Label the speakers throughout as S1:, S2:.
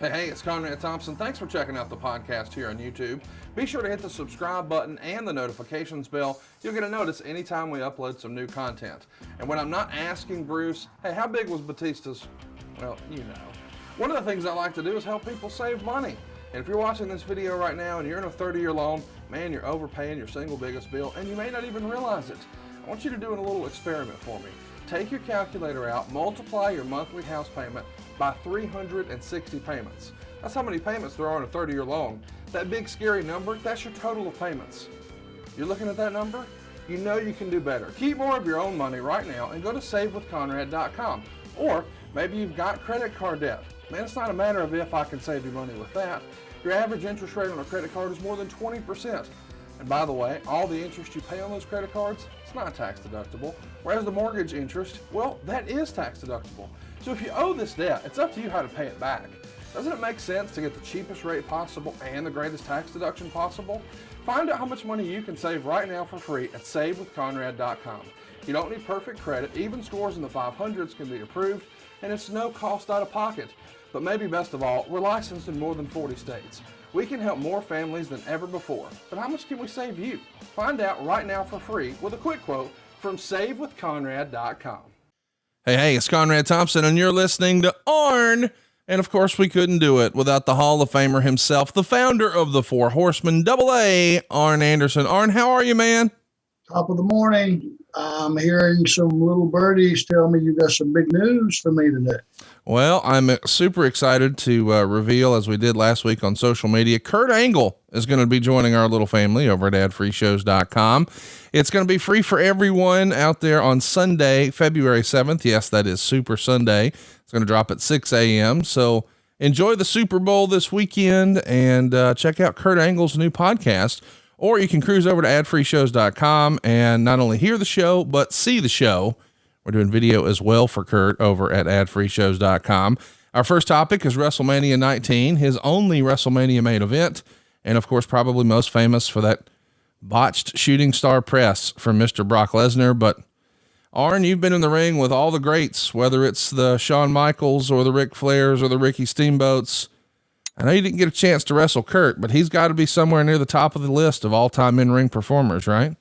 S1: Hey, it's Conrad Thompson. Thanks for checking out the podcast here on YouTube. Be sure to hit the subscribe button and the notifications bell. You'll get a notice anytime we upload some new content. And when I'm not asking Bruce, hey, how big was Batista's? Well, you know. One of the things I like to do is help people save money. And if you're watching this video right now and you're in a 30-year loan, man, you're overpaying your single biggest bill and you may not even realize it. I want you to do a little experiment for me. Take your calculator out, multiply your monthly house payment by 360 payments. That's how many payments there are on a 30-year loan. That big scary number, that's your total of payments. You're looking at that number? You know you can do better. Keep more of your own money right now and go to savewithconrad.com. Or maybe you've got credit card debt. Man, it's not a matter of if I can save you money with that. Your average interest rate on a credit card is more than 20%. And by the way, all the interest you pay on those credit cards, it's not tax deductible. Whereas the mortgage interest, well, that is tax deductible. So if you owe this debt, it's up to you how to pay it back. Doesn't it make sense to get the cheapest rate possible and the greatest tax deduction possible? Find out how much money you can save right now for free at savewithconrad.com. You don't need perfect credit. Even scores in the 500s can be approved, and it's no cost out of pocket. But maybe best of all, we're licensed in more than 40 states. We can help more families than ever before. But how much can we save you? Find out right now for free with a quick quote from savewithconrad.com. Hey, it's Conrad Thompson, and you're listening to Arn. And of course, we couldn't do it without the Hall of Famer himself, the founder of the Four Horsemen, AA, Arn Anderson. Arn, how are you, man?
S2: Top of the morning. I'm hearing some little birdies tell me you got some big news for me today.
S1: Well, I'm super excited to reveal, as we did last week on social media, Kurt Angle is going to be joining our little family over at adfreeshows.com. It's going to be free for everyone out there on Sunday, February 7th. Yes, that is Super Sunday. It's going to drop at 6 a.m. So enjoy the Super Bowl this weekend and check out Kurt Angle's new podcast. Or you can cruise over to adfreeshows.com and not only hear the show, but see the show. We're doing video as well for Kurt over at adfreeshows.com. Our first topic is WrestleMania 19, his only WrestleMania main event. And of course, probably most famous for that botched shooting star press from Mr. Brock Lesnar. But Arn, you've been in the ring with all the greats, whether it's the Shawn Michaels or the Ric Flairs or the Ricky Steamboats. I know you didn't get a chance to wrestle Kurt, but he's got to be somewhere near the top of the list of all-time in-ring performers, right?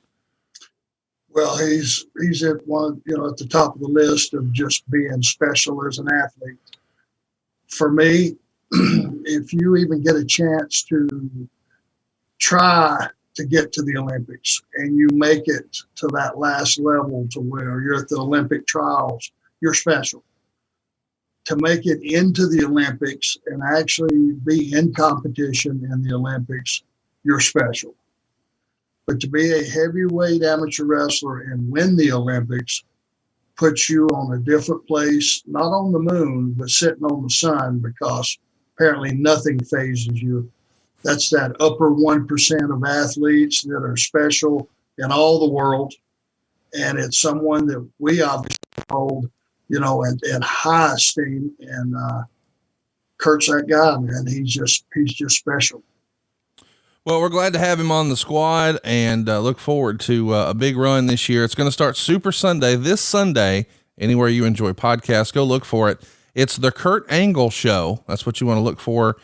S2: Well, he's at one, at the top of the list of just being special as an athlete. For me, if you even get a chance to try to get to the Olympics and you make it to that last level to where you're at the Olympic trials, you're special. To make it into the Olympics and actually be in competition in the Olympics, you're special. But to be a heavyweight amateur wrestler and win the Olympics puts you on a different place, not on the moon, but sitting on the sun, because apparently nothing phases you. That's that upper 1% of athletes that are special in all the world. And it's someone that we obviously hold in high esteem, and Kurt's that guy, man. He's just special.
S1: Well, we're glad to have him on the squad and look forward to a big run this year. It's going to start Super Sunday this Sunday. Anywhere you enjoy podcasts, go look for it. It's the Kurt Angle Show. That's what you want to look for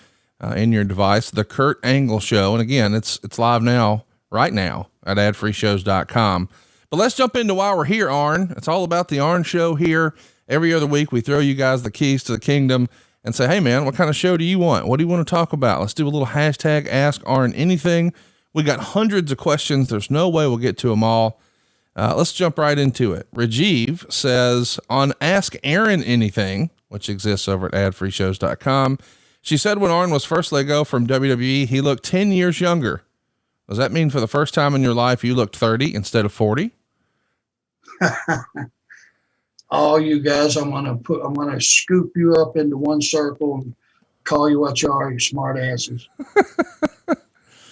S1: in your device. The Kurt Angle Show. And again, it's live now, right now at adfreeshows.com. But let's jump into why we're here, Arn. It's all about the Arn Show here. Every other week, we throw you guys the keys to the kingdom and say, hey, man, what kind of show do you want? What do you want to talk about? Let's do a little hashtag Ask Arn Anything. We got hundreds of questions. There's no way we'll get to them all. Let's jump right into it. Rajiv says, on Ask Arn Anything, which exists over at adfreeshows.com, she said when Arn was first let go from WWE, he looked 10 years younger. Does that mean for the first time in your life you looked 30 instead of 40?
S2: All you guys, I'm gonna scoop you up into one circle and call you what you are, you smart asses.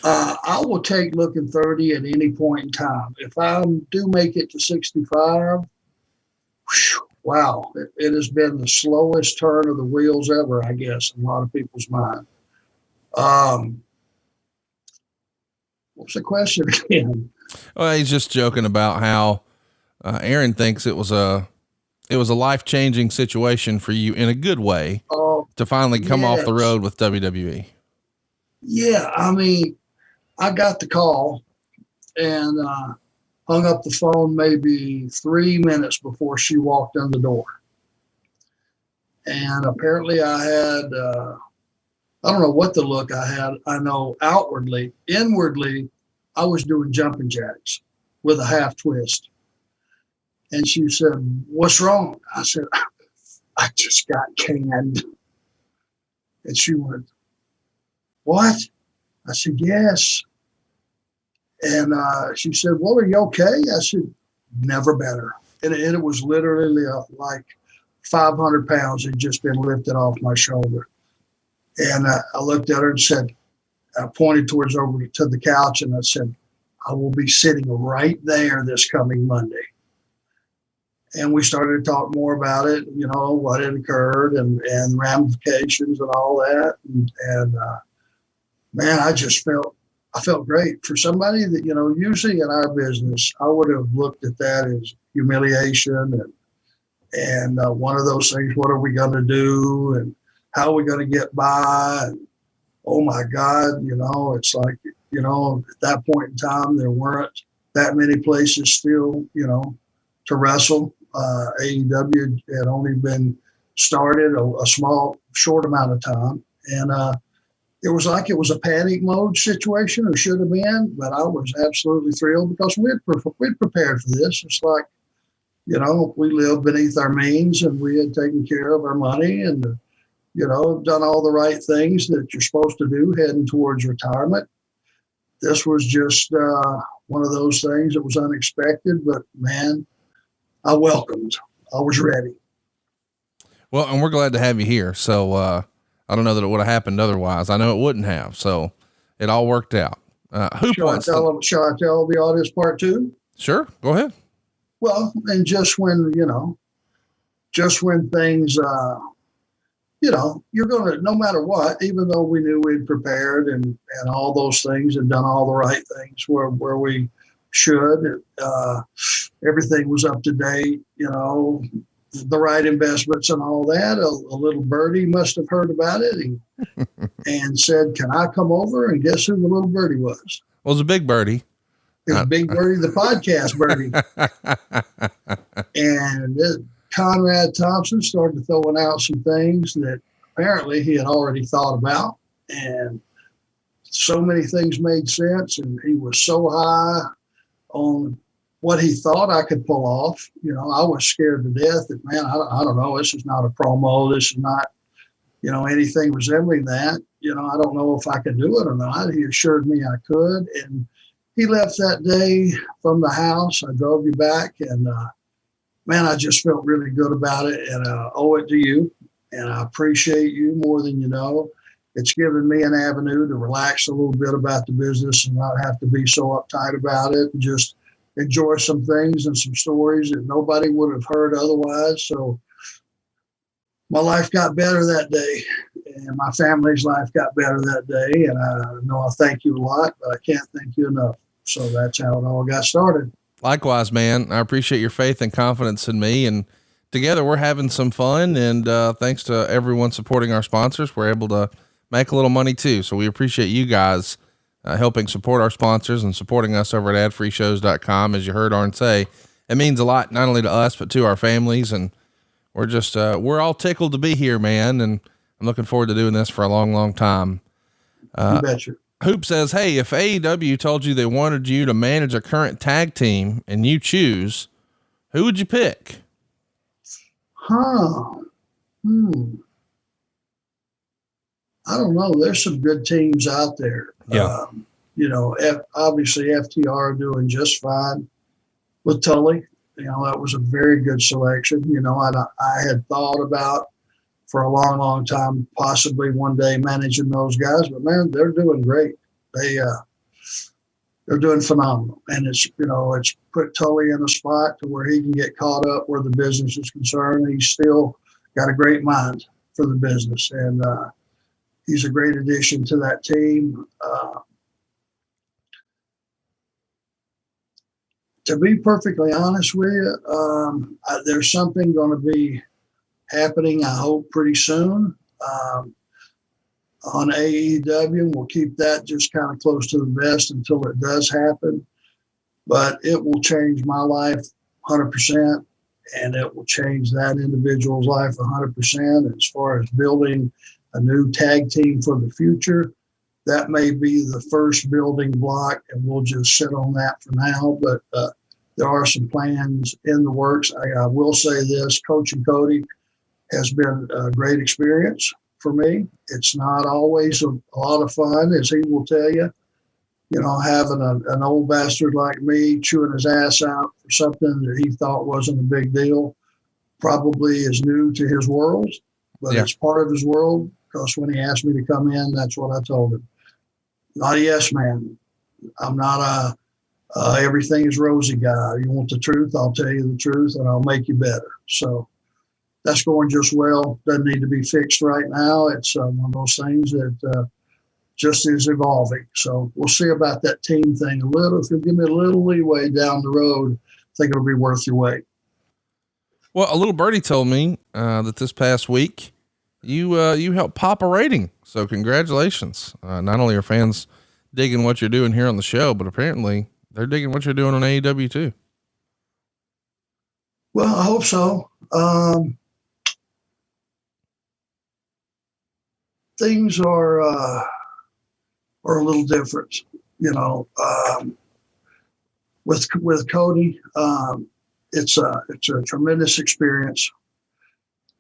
S2: I will take looking 30 at any point in time. If I do make it to 65, wow, it has been the slowest turn of the wheels ever, I guess, in a lot of people's mind. What's the question again?
S1: Well, he's just joking about how Aaron thinks it was a life-changing situation for you in a good way to finally come off the
S2: Yes.
S1: road with WWE?
S2: Yeah, I mean, I got the call and hung up the phone maybe 3 minutes before she walked in the door. And apparently I had, I don't know what the look I had. I know outwardly, inwardly, I was doing jumping jacks with a half twist. And she said, "What's wrong?" I said, "I just got canned." And she went, "What?" I said, "Yes." And she said, "Well, are you okay?" I said, "Never better." And it was literally like 500 pounds had just been lifted off my shoulder. And I looked at her and said, I pointed towards over to the couch and I said, "I will be sitting right there this coming Monday." And we started to talk more about it, you know, what had occurred and ramifications and all that. And man, I felt great for somebody that, you know, usually in our business, I would have looked at that as humiliation and one of those things, what are we going to do? And how are we going to get by? And, oh my God, you know, it's like, you know, at that point in time, there weren't that many places still, you know, to wrestle. AEW had only been started a small, short amount of time. And it was like it was a panic mode situation, or should have been, but I was absolutely thrilled because we'd prepared for this. It's like, you know, we lived beneath our means and we had taken care of our money and, you know, done all the right things that you're supposed to do heading towards retirement. This was just one of those things that was unexpected, but man, I welcomed. I was ready.
S1: Well, and we're glad to have you here. So, I don't know that it would have happened otherwise. I know it wouldn't have. So it all worked out.
S2: Shall I tell the audience part two?
S1: Sure. Go ahead.
S2: Well, and just when things, you know, you're going to, no matter what, even though we knew we'd prepared and all those things and done all the right things where we should, everything was up to date, you know, the right investments and all that. A little birdie must have heard about it and said, "Can I come over?" And guess who the little birdie was?
S1: Well, it was a big birdie.
S2: It's Big Birdie, the podcast birdie. And Conrad Thompson started throwing out some things that apparently he had already thought about. And so many things made sense. And he was so high on what he thought I could pull off. You know, I was scared to death that, man, I don't know. This is not a promo. This is not, you know, anything resembling that. You know, I don't know if I could do it or not. He assured me I could. And he left that day from the house. I drove you back and, man, I just felt really good about it, and I owe it to you, and I appreciate you more than you know. It's given me an avenue to relax a little bit about the business and not have to be so uptight about it and just enjoy some things and some stories that nobody would have heard otherwise. So my life got better that day, and my family's life got better that day, and I know I thank you a lot, but I can't thank you enough. So that's how it all got started.
S1: Likewise, man. I appreciate your faith and confidence in me, and together we're having some fun. And thanks to everyone supporting our sponsors, we're able to make a little money too. So we appreciate you guys helping support our sponsors and supporting us over at adfreeshows.com. As you heard Arn say, it means a lot, not only to us, but to our families. And we're just, we're all tickled to be here, man. And I'm looking forward to doing this for a long, long time.
S2: You betcha.
S1: Hoop says, "Hey, if AEW told you they wanted you to manage a current tag team and you choose, who would you pick?"
S2: I don't know. There's some good teams out there.
S1: Yeah.
S2: You know, obviously FTR doing just fine with Tully. You know, that was a very good selection. You know, I had thought about for a long, long time, possibly one day managing those guys, but man, they're doing great. They're doing phenomenal. And it's, you know, it's put Tully in a spot to where he can get caught up where the business is concerned. He's still got a great mind for the business. And he's a great addition to that team. To be perfectly honest with you, there's something going to be happening, I hope, pretty soon. on AEW. We'll keep that just kind of close to the vest until it does happen. But it will change my life 100%, and it will change that individual's life 100%. As far as building a new tag team for the future, that may be the first building block, and we'll just sit on that for now. But there are some plans in the works. I will say this, coaching Cody has been a great experience for me. It's not always a lot of fun, as he will tell you. You know, having an old bastard like me chewing his ass out for something that he thought wasn't a big deal probably is new to his world, but it's part of his world, because when he asked me to come in, that's what I told him. Not a yes man. I'm not a everything is rosy guy. You want the truth, I'll tell you the truth, and I'll make you better. So that's going just well. Doesn't need to be fixed right now. It's one of those things that just is evolving. So we'll see about that team thing a little. If you'll give me a little leeway down the road, I think it'll be worth your wait.
S1: Well, a little birdie told me that this past week you helped pop a rating. So congratulations. Not only are fans digging what you're doing here on the show, but apparently they're digging what you're doing on AEW too.
S2: Well, I hope so. Things are a little different, you know. With Cody, it's a tremendous experience.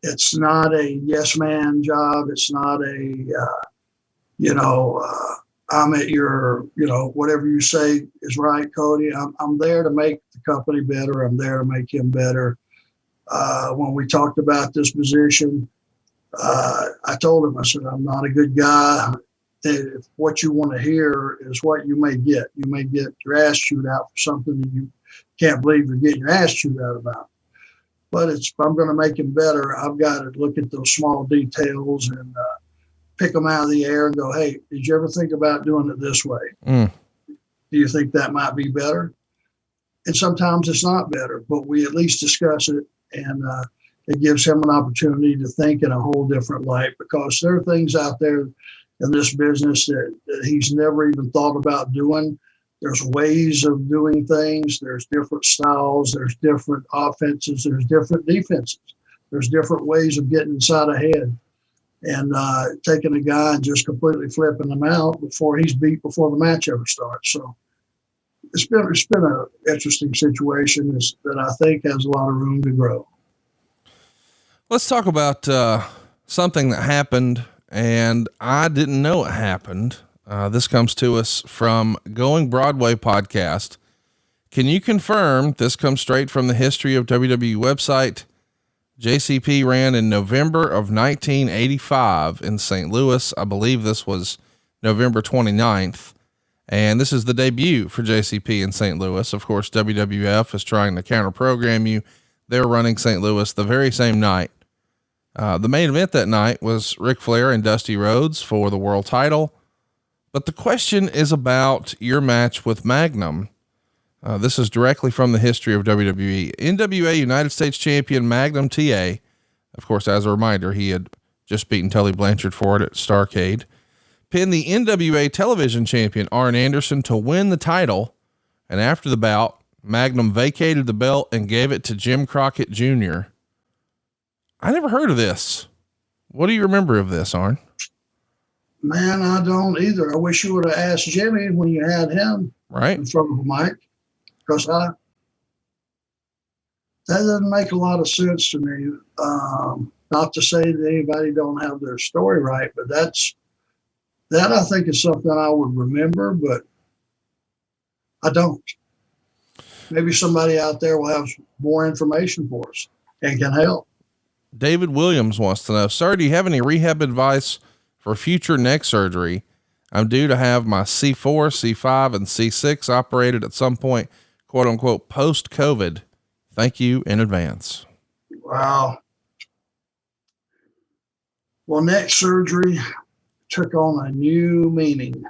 S2: It's not a yes man job. It's not I'm at your, whatever you say is right, Cody. I'm there to make the company better. I'm there to make him better. When we talked about this position, I told him, I said, I'm not a good guy. If what you want to hear is what you may get. You may get your ass chewed out for something that you can't believe you're getting your ass chewed out about. But if I'm going to make him better, I've got to look at those small details and pick them out of the air and go, hey, did you ever think about doing it this way? Do you think that might be better? And sometimes it's not better, but we at least discuss it, and it gives him an opportunity to think in a whole different light, because there are things out there in this business that he's never even thought about doing. There's ways of doing things. There's different styles. There's different offenses. There's different defenses. There's different ways of getting inside a head. And taking a guy and just completely flipping him out before he's beat before the match ever starts. So it's been an interesting situation that I think has a lot of room to grow.
S1: Let's talk about something that happened, and I didn't know it happened. This comes to us from Going Broadway podcast. Can you confirm this comes straight from the History of WWE website? JCP ran in November of 1985 in St. Louis. I believe this was November 29th. And this is the debut for JCP in St. Louis. Of course, WWF is trying to counter program you. They're running St. Louis the very same night. The main event that night was Ric Flair and Dusty Rhodes for the world title. But the question is about your match with Magnum. This is directly from the History of WWE. NWA United States Champion Magnum TA. Of course, as a reminder, he had just beaten Tully Blanchard for it at Starrcade. Pinned the NWA Television Champion Arn Anderson to win the title. And after the bout, Magnum vacated the belt and gave it to Jim Crockett Jr. I never heard of this. What do you remember of this, Arn?
S2: Man, I don't either. I wish you would have asked Jimmy when you had him
S1: right
S2: in front of the mic. Because that doesn't make a lot of sense to me. Not to say that anybody don't have their story right, but that I think is something I would remember, but I don't. Maybe somebody out there will have more information for us and can help.
S1: David Williams wants to know, sir, do you have any rehab advice for future neck surgery? I'm due to have my C4, C5, and C6 operated at some point, quote unquote, post COVID. Thank you in advance.
S2: Wow. Well, neck surgery took on a new meaning.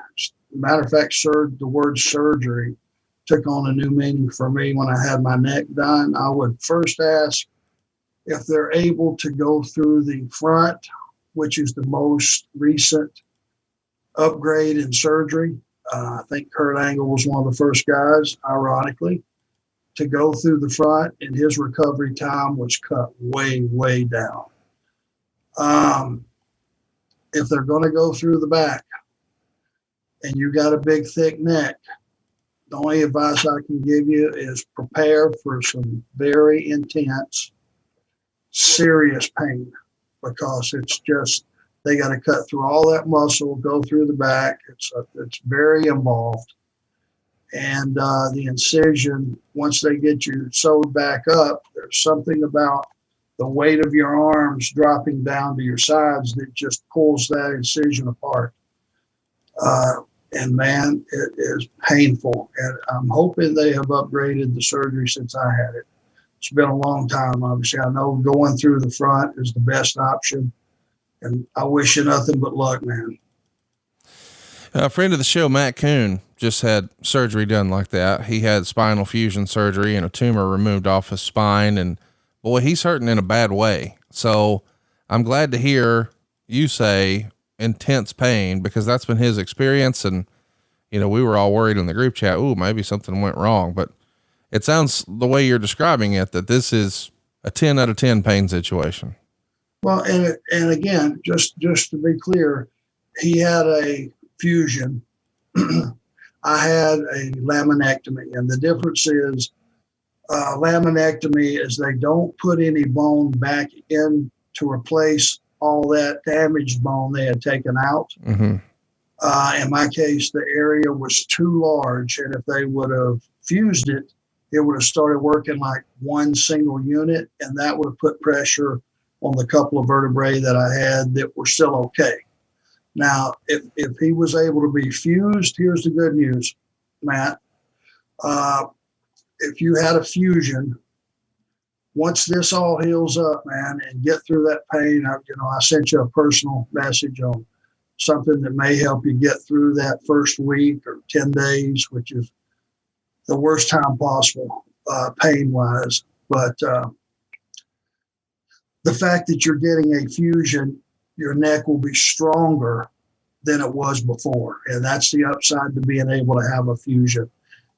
S2: Matter of fact, the word surgery took on a new meaning for me when I had my neck done. I would first ask if they're able to go through the front which is the most recent upgrade in surgery. I think Kurt Angle was one of the first guys, ironically, to go through the front, and his recovery time was cut way, way down. If they're going to go through the back and you got a big, thick neck, the only advice I can give you is prepare for some very intense, serious pain, because it's just, they got to cut through all that muscle, go through the back. It's very involved. And the incision, once they get you sewed back up, there's something about the weight of your arms dropping down to your sides that just pulls that incision apart. And man, it is painful. And I'm hoping they have upgraded the surgery since I had it. It's been a long time. Obviously, I know going through the front is the best option. And I wish you nothing but luck, man.
S1: A friend of the show, Matt Kuhn, just had surgery done like that. He had spinal fusion surgery and a tumor removed off his spine, and boy, he's hurting in a bad way. So I'm glad to hear you say intense pain, because that's been his experience. And, you know, we were all worried in the group chat, ooh, maybe something went wrong, but it sounds the way you're describing it, that this is a 10 out of 10 pain situation.
S2: Well, and again, just to be clear, he had a fusion. I had a laminectomy, and the difference is laminectomy is they don't put any bone back in to replace all that damaged bone they had taken out. Mm-hmm. In my case, the area was too large, and if they would have fused it, it would have started working like one single unit, and that would have put pressure on the couple of vertebrae that I had that were still okay. Now, if he was able to be fused, here's the good news, Matt. If you had a fusion, once this all heals up, man, and get through that pain, I sent you a personal message on something that may help you get through that first week or 10 days, which is the worst time possible, pain-wise. But the fact that you're getting a fusion, your neck will be stronger than it was before. And that's the upside to being able to have a fusion.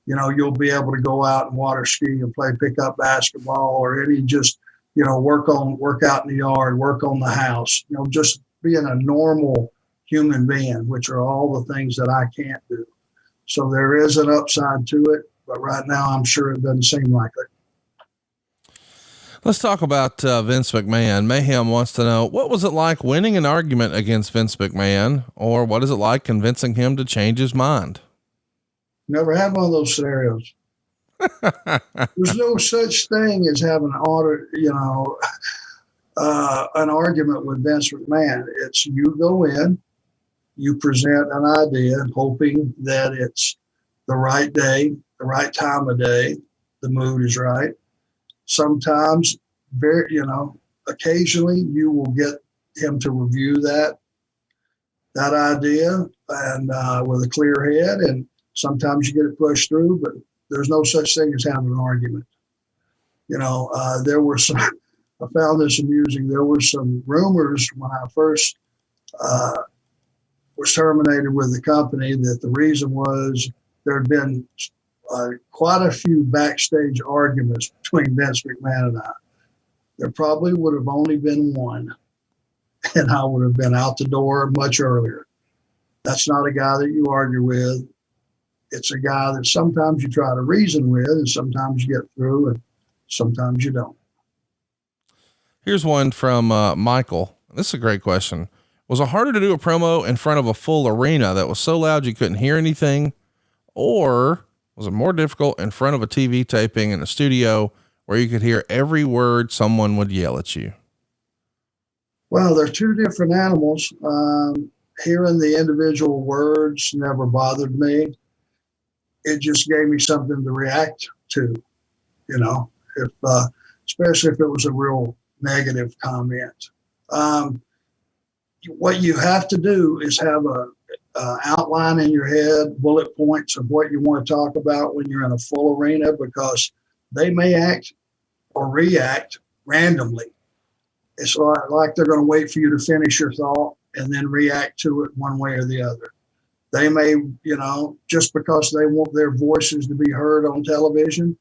S2: You know, you'll be able to go out and water ski and play pickup basketball, or any just, work out in the yard, work on the house, just being a normal human being, which are all the things that I can't do. So there is an upside to it, but right now I'm sure it doesn't seem like it.
S1: Let's talk about Vince McMahon. Mayhem wants to know, what was it like winning an argument against Vince McMahon, or what is it like convincing him to change his mind?
S2: Never had one of those scenarios. There's no such thing as having an argument with Vince McMahon. It's you go in, you present an idea, hoping that it's the right day, the right time of day, the mood is right. Sometimes, occasionally you will get him to review that idea and with a clear head, and sometimes you get it pushed through, but there's no such thing as having an argument. There were some, I found this amusing. There were some rumors when I first was terminated with the company that the reason was there had been quite a few backstage arguments between Vince McMahon and I. There probably would have only been one, and I would have been out the door much earlier. That's not a guy that you argue with. It's a guy that sometimes you try to reason with, and sometimes you get through, and sometimes you don't.
S1: Here's one from Michael. This is a great question. Was it harder to do a promo in front of a full arena that was so loud you couldn't hear anything? Or was it more difficult in front of a TV taping in a studio where you could hear every word someone would yell at you?
S2: Well, they're two different animals. Hearing the individual words never bothered me. It just gave me something to react to, especially if it was a real negative comment. What you have to do is have a outline in your head, bullet points of what you want to talk about when you're in a full arena, because they may act or react randomly. It's like they're going to wait for you to finish your thought and then react to it one way or the other. They may, just because they want their voices to be heard on television,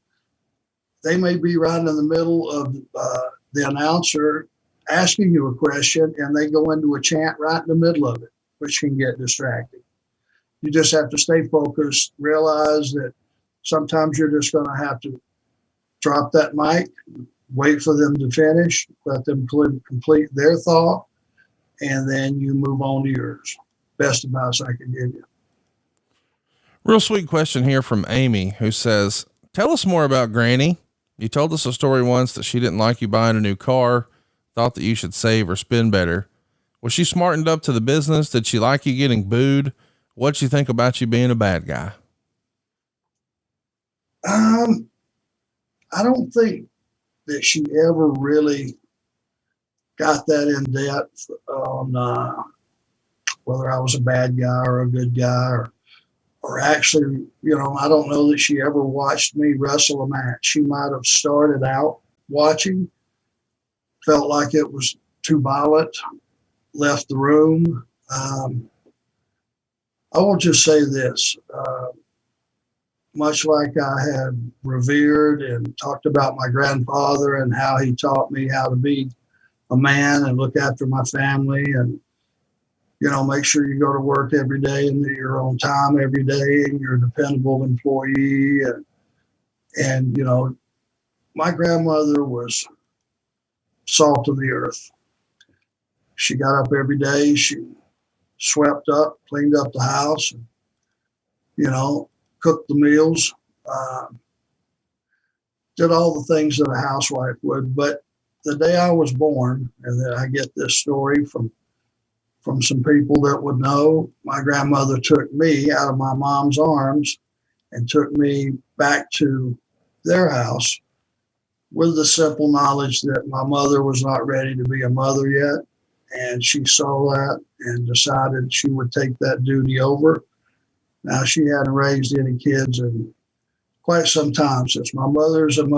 S2: they may be right in the middle of the announcer asking you a question and they go into a chant right in the middle of it, which can get distracting. You just have to stay focused, realize that sometimes you're just going to have to drop that mic, wait for them to finish, let them complete their thought, and then you move on to yours. Best advice I can give you.
S1: Real sweet question here from Amy, who says, tell us more about Granny. You told us a story once that she didn't like you buying a new car, thought that you should save or spend better. Was she smartened up to the business? Did she like you getting booed? What'd she think about you being a bad guy?
S2: I don't think that she ever really got that in depth on whether I was a bad guy or a good guy, or actually, I don't know that she ever watched me wrestle a match. She might have started out watching, felt like it was too violent, left the room. I will just say this, much like I had revered and talked about my grandfather and how he taught me how to be a man and look after my family and, make sure you go to work every day and that you're on time every day and you're a dependable employee. And my grandmother was salt of the earth. She got up every day. She swept up, cleaned up the house, and, cooked the meals, did all the things that a housewife would. But the day I was born, and then I get this story from some people that would know, my grandmother took me out of my mom's arms and took me back to their house with the simple knowledge that my mother was not ready to be a mother yet. And she saw that and decided she would take that duty over. Now, she hadn't raised any kids in quite some time, since my mother's an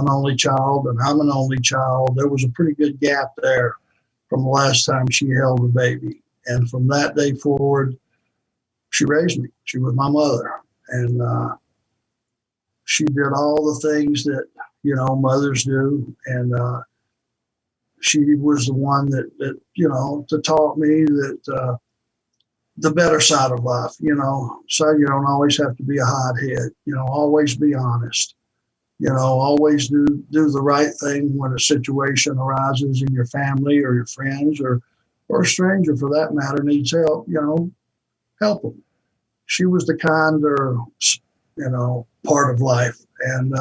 S2: only child and I'm an only child. There was a pretty good gap there from the last time she held a baby. And from that day forward, she raised me. She was my mother. And she did all the things that, mothers do. And she was the one that taught me that the better side of life, so you don't always have to be a hothead, always be honest, always do the right thing when a situation arises in your family or your friends or a stranger for that matter needs help, help them. She was the kinder, part of life. And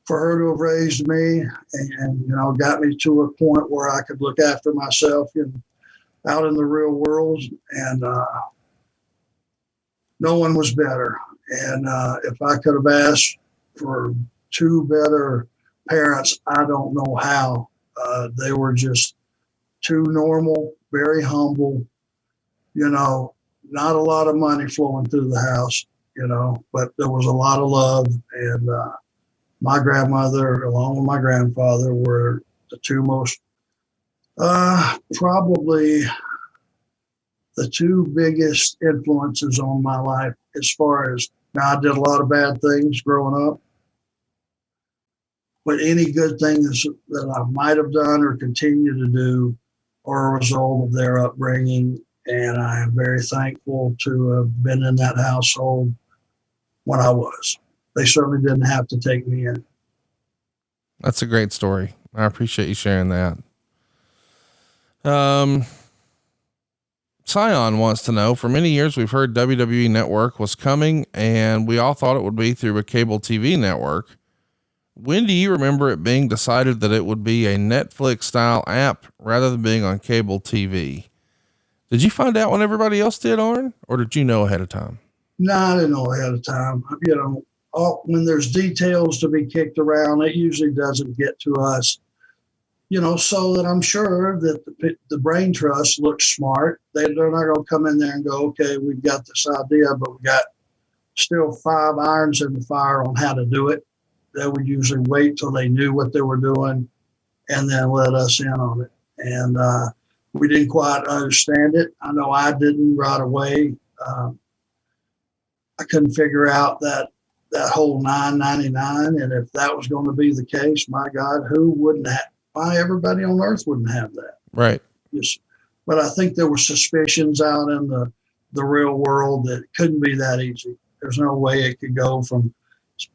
S2: for her to have raised me and, got me to a point where I could look after myself out in the real world, and no one was better. And if I could have asked for two better parents, I don't know how. They were just two normal, very humble, not a lot of money flowing through the house, but there was a lot of love. And my grandmother, along with my grandfather, were the two most, probably the two biggest influences on my life. As far as, now I did a lot of bad things growing up, but any good things that I might have done or continue to do are a result of their upbringing. And I am very thankful to have been in that household when I was. They certainly didn't have to take me in.
S1: That's a great story. I appreciate you sharing that. Scion wants to know, for many years we've heard WWE Network was coming and we all thought it would be through a cable TV network. When do you remember it being decided that it would be a Netflix style app rather than being on cable TV? Did you find out when everybody else did, Arn, or did you know ahead of time?
S2: No, I didn't know ahead of time. When there's details to be kicked around, it usually doesn't get to us, so that I'm sure that the brain trust looks smart. They're not going to come in there and go, okay, we've got this idea, but we got still 5 irons in the fire on how to do it. They would usually wait till they knew what they were doing and then let us in on it. And we didn't quite understand it. I know I didn't right away. I couldn't figure out that whole $9.99, and if that was going to be the case, my God, who wouldn't have? Why everybody on earth wouldn't have that?
S1: Right.
S2: Just, but I think there were suspicions out in the real world that it couldn't be that easy. There's no way it could go from,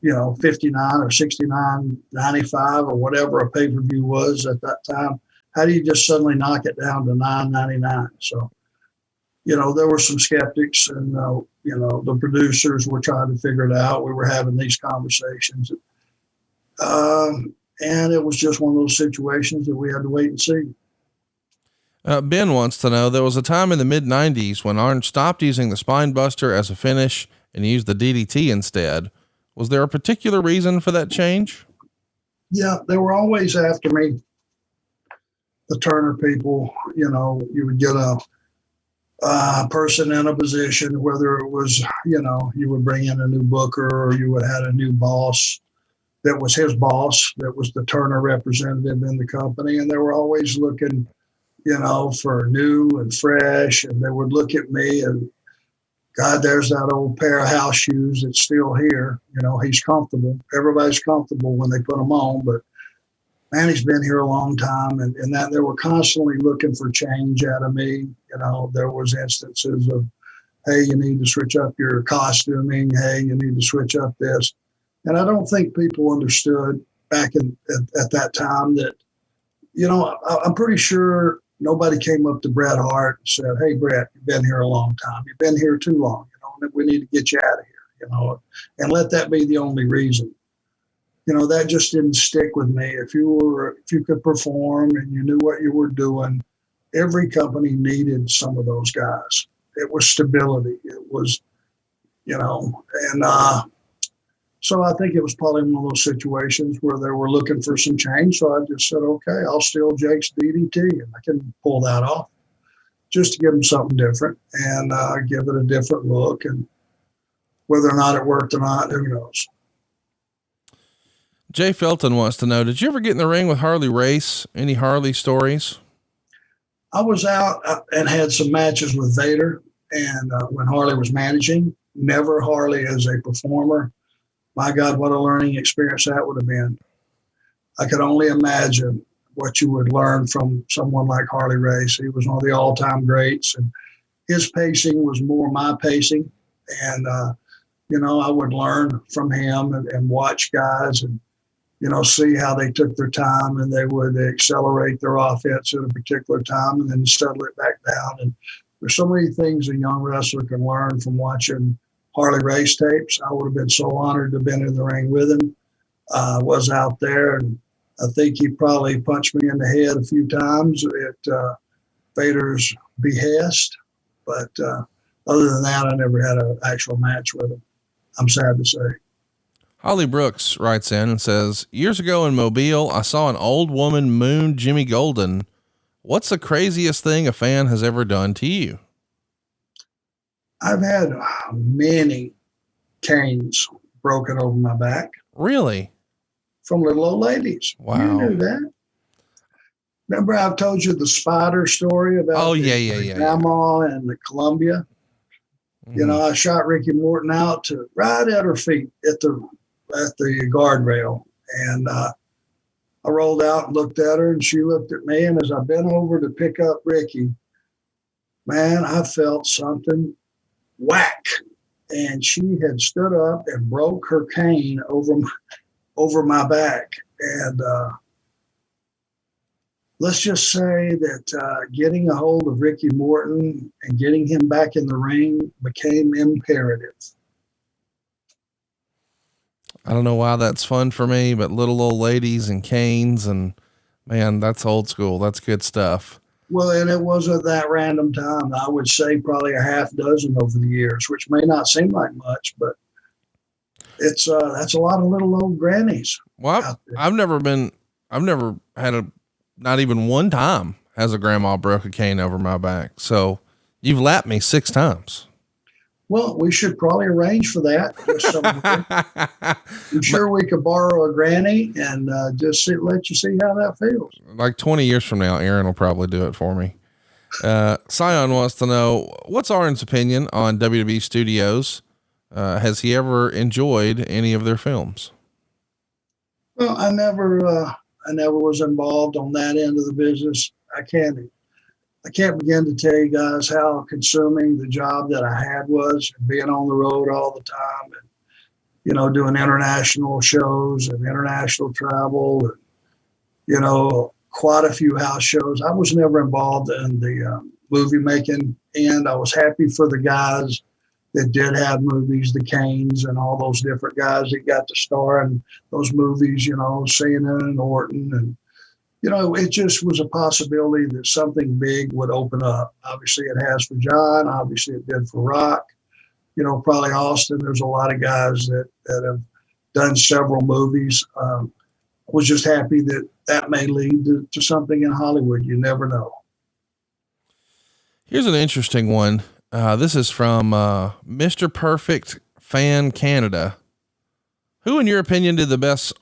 S2: 59 or 69.95 or whatever a pay-per-view was at that time. How do you just suddenly knock it down to $9.99? So, there were some skeptics, and the producers were trying to figure it out. We were having these conversations, and it was just one of those situations that we had to wait and see.
S1: Ben wants to know, there was a time in the mid 90s when Arn stopped using the spine buster as a finish and used the DDT instead. Was there a particular reason for that change?
S2: Yeah, they were always after me. The Turner people, you would get a person in a position, whether it was, you would bring in a new booker or you would have a new boss that was his boss, that was the Turner representative in the company. And they were always looking, for new and fresh. And they would look at me and, God, there's that old pair of house shoes that's still here. He's comfortable. Everybody's comfortable when they put them on, but man, he's been here a long time. And that they were constantly looking for change out of me. There was instances of, hey, you need to switch up your costuming. Hey, you need to switch up this. And I don't think people understood back at that time that, I'm pretty sure nobody came up to Bret Hart and said, hey, Bret, you've been here a long time. You've been here too long. We need to get you out of here, and let that be the only reason. That just didn't stick with me. If you could perform and you knew what you were doing, every company needed some of those guys. It was stability. It was, so I think it was probably one of those situations where they were looking for some change. So I just said, okay, I'll steal Jake's DDT, and I can pull that off just to give them something different and give it a different look. And whether or not it worked or not, who knows?
S1: Jay Felton wants to know, did you ever get in the ring with Harley Race? Any Harley stories?
S2: I was out and had some matches with Vader, and when Harley was managing, never Harley as a performer. My God, what a learning experience that would have been. I could only imagine what you would learn from someone like Harley Race. He was one of the all-time greats, and his pacing was more my pacing. And, I would learn from him and watch guys and, see how they took their time, and they would accelerate their offense at a particular time and then settle it back down. And there's so many things a young wrestler can learn from watching Harley Race tapes. I would have been so honored to have been in the ring with him. Was out there, and I think he probably punched me in the head a few times at Vader's behest. But other than that, I never had an actual match with him. I'm sad to say.
S1: Holly Brooks writes in and says, years ago in Mobile, I saw an old woman moon Jimmy Golden. What's the craziest thing a fan has ever done to you?
S2: I've had many canes broken over my back.
S1: Really?
S2: From little old ladies.
S1: Wow.
S2: You knew that. Remember I've told you the spider story about grandma and the Columbia? Mm-hmm. I shot Ricky Morton out to right at her feet at the guardrail. And I rolled out and looked at her, and she looked at me. And as I bent over to pick up Ricky, man, I felt something whack. And she had stood up and broke her cane over my back. And let's just say that getting a hold of Ricky Morton and getting him back in the ring became imperative.
S1: I don't know why that's fun for me, but little old ladies and canes, and man, that's old school. That's good stuff.
S2: Well, and it wasn't that random time. I would say probably a half dozen over the years, which may not seem like much, but it's that's a lot of little old grannies.
S1: Well, I've never had not even one time has a grandma broke a cane over my back. So you've lapped me 6 times.
S2: Well, we should probably arrange for that. I'm sure we could borrow a granny and let you see how that feels.
S1: Like 20 years from now, Aaron will probably do it for me. Scion wants to know, what's Arn's opinion on WWE Studios? Has he ever enjoyed any of their films?
S2: Well, I never was involved on that end of the business. I can't begin to tell you guys how consuming the job that I had was, being on the road all the time and, doing international shows and international travel and, quite a few house shows. I was never involved in the movie making end. I was happy for the guys that did have movies, the Canes and all those different guys that got to star in those movies, Cena and Orton. And, it just was a possibility that something big would open up. Obviously it has for John. Obviously it did for Rock. Probably Austin. There's a lot of guys that have done several movies. I was just happy that may lead to something in Hollywood. You never know.
S1: Here's an interesting one. This is from Mr. Perfect Fan Canada. Who, in your opinion, did the best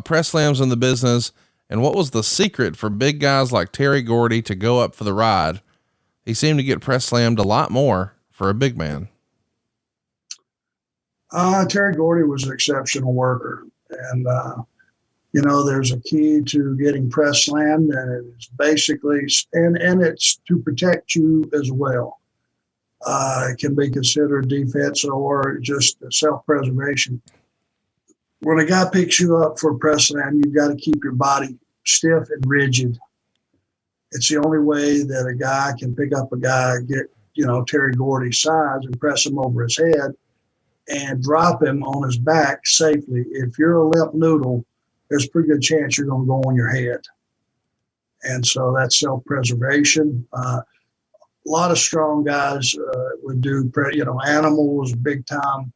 S1: press slams in the business, and what was the secret for big guys like Terry Gordy to go up for the ride? He seemed to get press slammed a lot more for a big man.
S2: Terry Gordy was an exceptional worker, and there's a key to getting press slammed, and it's basically, and it's to protect you as well. It can be considered defense or just self-preservation. When a guy picks you up for a press slam, you've got to keep your body stiff and rigid. It's the only way that a guy can pick up a guy, get, Terry Gordy's size and press him over his head and drop him on his back safely. If you're a limp noodle, there's a pretty good chance you're going to go on your head. And so that's self-preservation. A lot of strong guys would do, Animal was a big time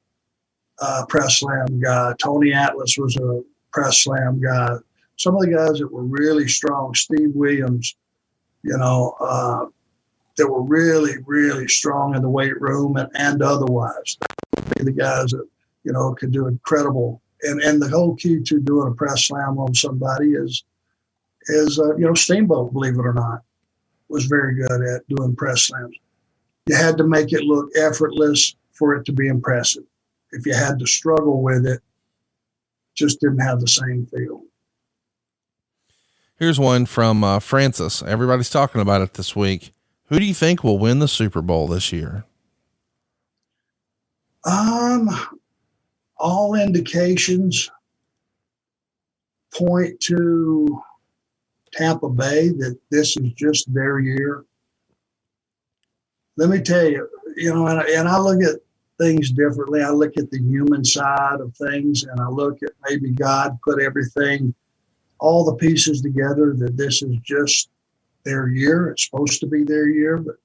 S2: press slam guy. Tony Atlas was a press slam guy. Some of the guys that were really strong, Steve Williams, that were really, really strong in the weight room and otherwise. Be the guys that, could do incredible. And the whole key to doing a press slam on somebody is Steamboat, believe it or not, was very good at doing press slams. You had to make it look effortless for it to be impressive. If you had to struggle with it, just didn't have the same feel.
S1: Here's one from Francis. Everybody's talking about it this week. Who do you think will win the Super Bowl this year?
S2: All indications point to Tampa Bay, that this is just their year. Let me tell you, and I look at things differently. I look at the human side of things, and I look at maybe God put everything, all the pieces together, that this is just their year. It's supposed to be their year. But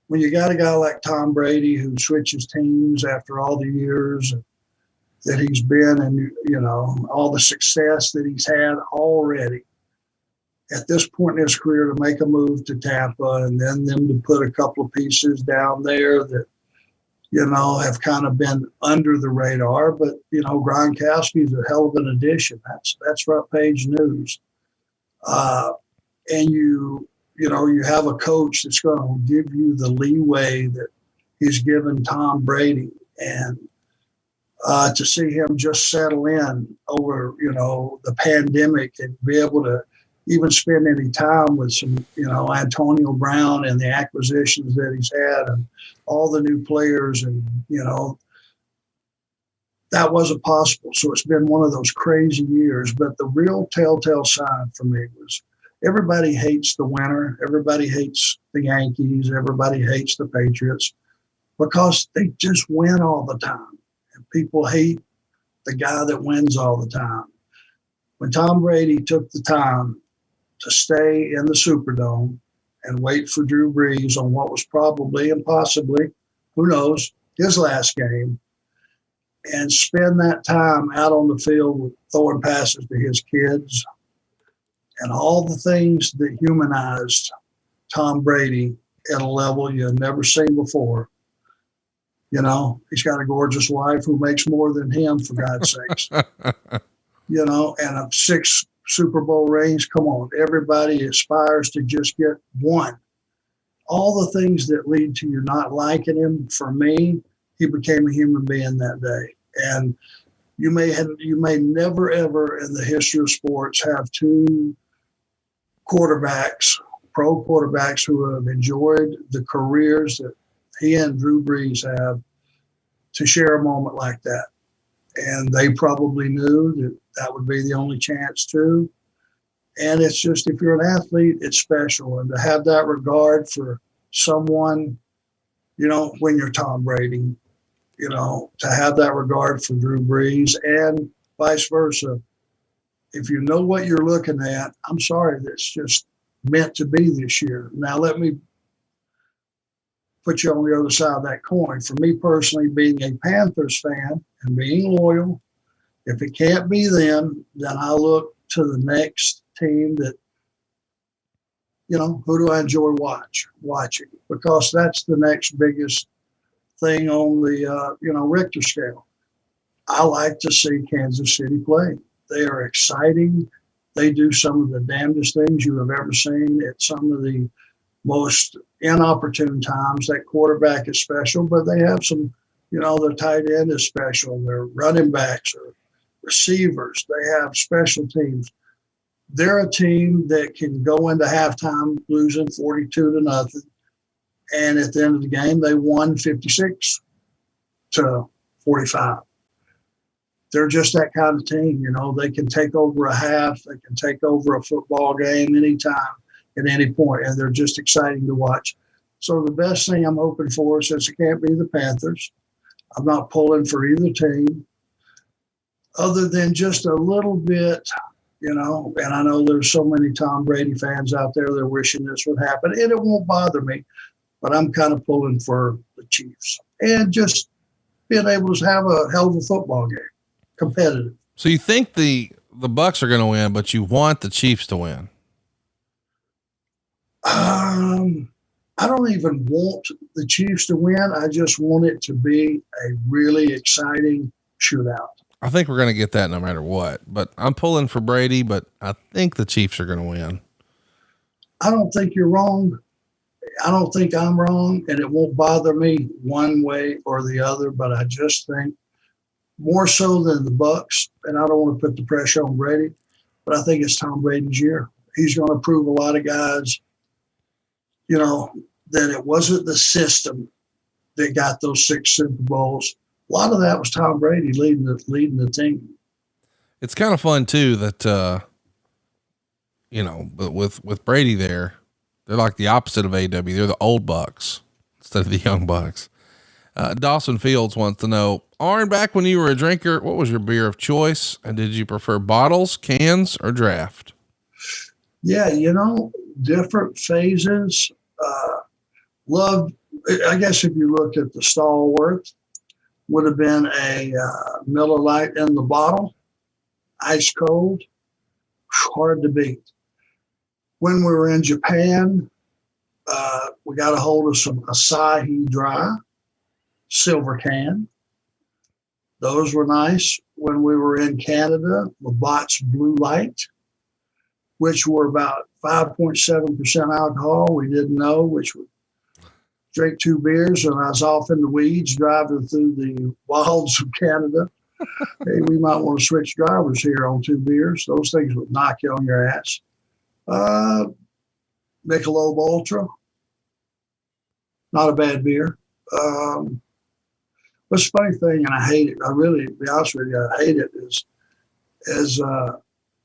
S2: when you got a guy like Tom Brady who switches teams after all the years that he's been, and, all the success that he's had already, at this point in his career, to make a move to Tampa and then them to put a couple of pieces down there that, have kind of been under the radar. But, Gronkowski's a hell of an addition. That's front page news. And you have a coach that's going to give you the leeway that he's given Tom Brady. And to see him just settle in over, the pandemic and be able to even spend any time with some, Antonio Brown and the acquisitions that he's had and all the new players, and, that wasn't possible. So it's been one of those crazy years. But the real telltale sign for me was everybody hates the winner. Everybody hates the Yankees. Everybody hates the Patriots because they just win all the time. And people hate the guy that wins all the time. When Tom Brady took the time to stay in the Superdome and wait for Drew Brees on what was probably and possibly, who knows, his last game, and spend that time out on the field with throwing passes to his kids and all the things that humanized Tom Brady at a level you had never seen before. You know, he's got a gorgeous wife who makes more than him, for God's sakes. You know, and 6 Super Bowl rings. Come on, everybody aspires to just get one. All the things that lead to you not liking him, for me, he became a human being that day. And you may never ever in the history of sports have 2 quarterbacks, pro quarterbacks, who have enjoyed the careers that he and Drew Brees have, to share a moment like that. And they probably knew that that would be the only chance to. And it's just, if you're an athlete, it's special. And to have that regard for someone, you know, when you're Tom Brady, you know, to have that regard for Drew Brees and vice versa. If you know what you're looking at, I'm sorry, that's just meant to be this year. Now, let me put you on the other side of that coin. For me personally, being a Panthers fan and being loyal, if it can't be them, then I look to the next team that, you know, who do I enjoy watching? Because that's the next biggest thing on the, Richter scale. I like to see Kansas City play. They are exciting. They do some of the damnedest things you have ever seen at some of the most inopportune times. That quarterback is special, but they have some, their tight end is special. Their running backs or receivers. They have special teams. They're a team that can go into halftime losing 42-0. And at the end of the game, they won 56-45. They're just that kind of team. They can take over a half. They can take over a football game anytime, at any point, and they're just exciting to watch. So the best thing I'm hoping for, since it can't be the Panthers, I'm not pulling for either team, other than just a little bit, and I know there's so many Tom Brady fans out there that are wishing this would happen, and it won't bother me, but I'm kind of pulling for the Chiefs and just being able to have a hell of a football game, competitive.
S1: So you think the Bucs are going to win, but you want the Chiefs to win?
S2: I don't even want the Chiefs to win. I just want it to be a really exciting shootout.
S1: I think we're going to get that no matter what, but I'm pulling for Brady, but I think the Chiefs are going to win.
S2: I don't think you're wrong. I don't think I'm wrong, and it won't bother me one way or the other, but I just think more so than the Bucs, and I don't want to put the pressure on Brady, but I think it's Tom Brady's year. He's going to prove a lot of guys, that it wasn't the system that got those 6 Super Bowls. A lot of that was Tom Brady leading the team.
S1: It's kind of fun too that, but with Brady there, they're like the opposite of AW. They're the old Bucks instead of the young Bucks. Dawson Fields wants to know, Arn, back when you were a drinker, what was your beer of choice? And did you prefer bottles, cans, or draft?
S2: Yeah, different phases. Loved, I guess if you looked at the stalwart, would have been a Miller Lite in the bottle, ice cold, hard to beat. When we were in Japan, we got a hold of some Asahi Dry, silver can. Those were nice. When we were in Canada, Labatt's Blue Light, which were about 5.7% alcohol. We didn't know, which would drink 2 beers, and I was off in the weeds driving through the wilds of Canada. Hey, we might want to switch drivers here on 2 beers. Those things would knock you on your ass. Michelob Ultra, not a bad beer. What's the funny thing, and I hate it, I really, to be honest with you, I hate it, is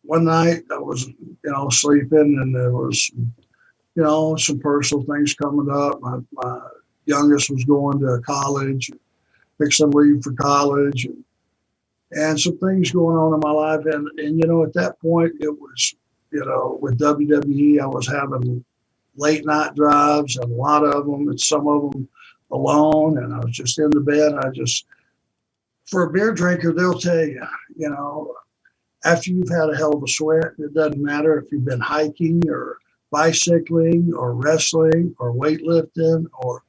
S2: one night I was, sleeping, and there was, some personal things coming up. My youngest was going to college, fixing to leave for college, and some things going on in my life. And at that point, it was, with WWE, I was having late night drives, and a lot of them, and some of them alone. And I was just in the bed. For a beer drinker, they'll tell you, after you've had a hell of a sweat, it doesn't matter if you've been hiking or bicycling or wrestling or weightlifting or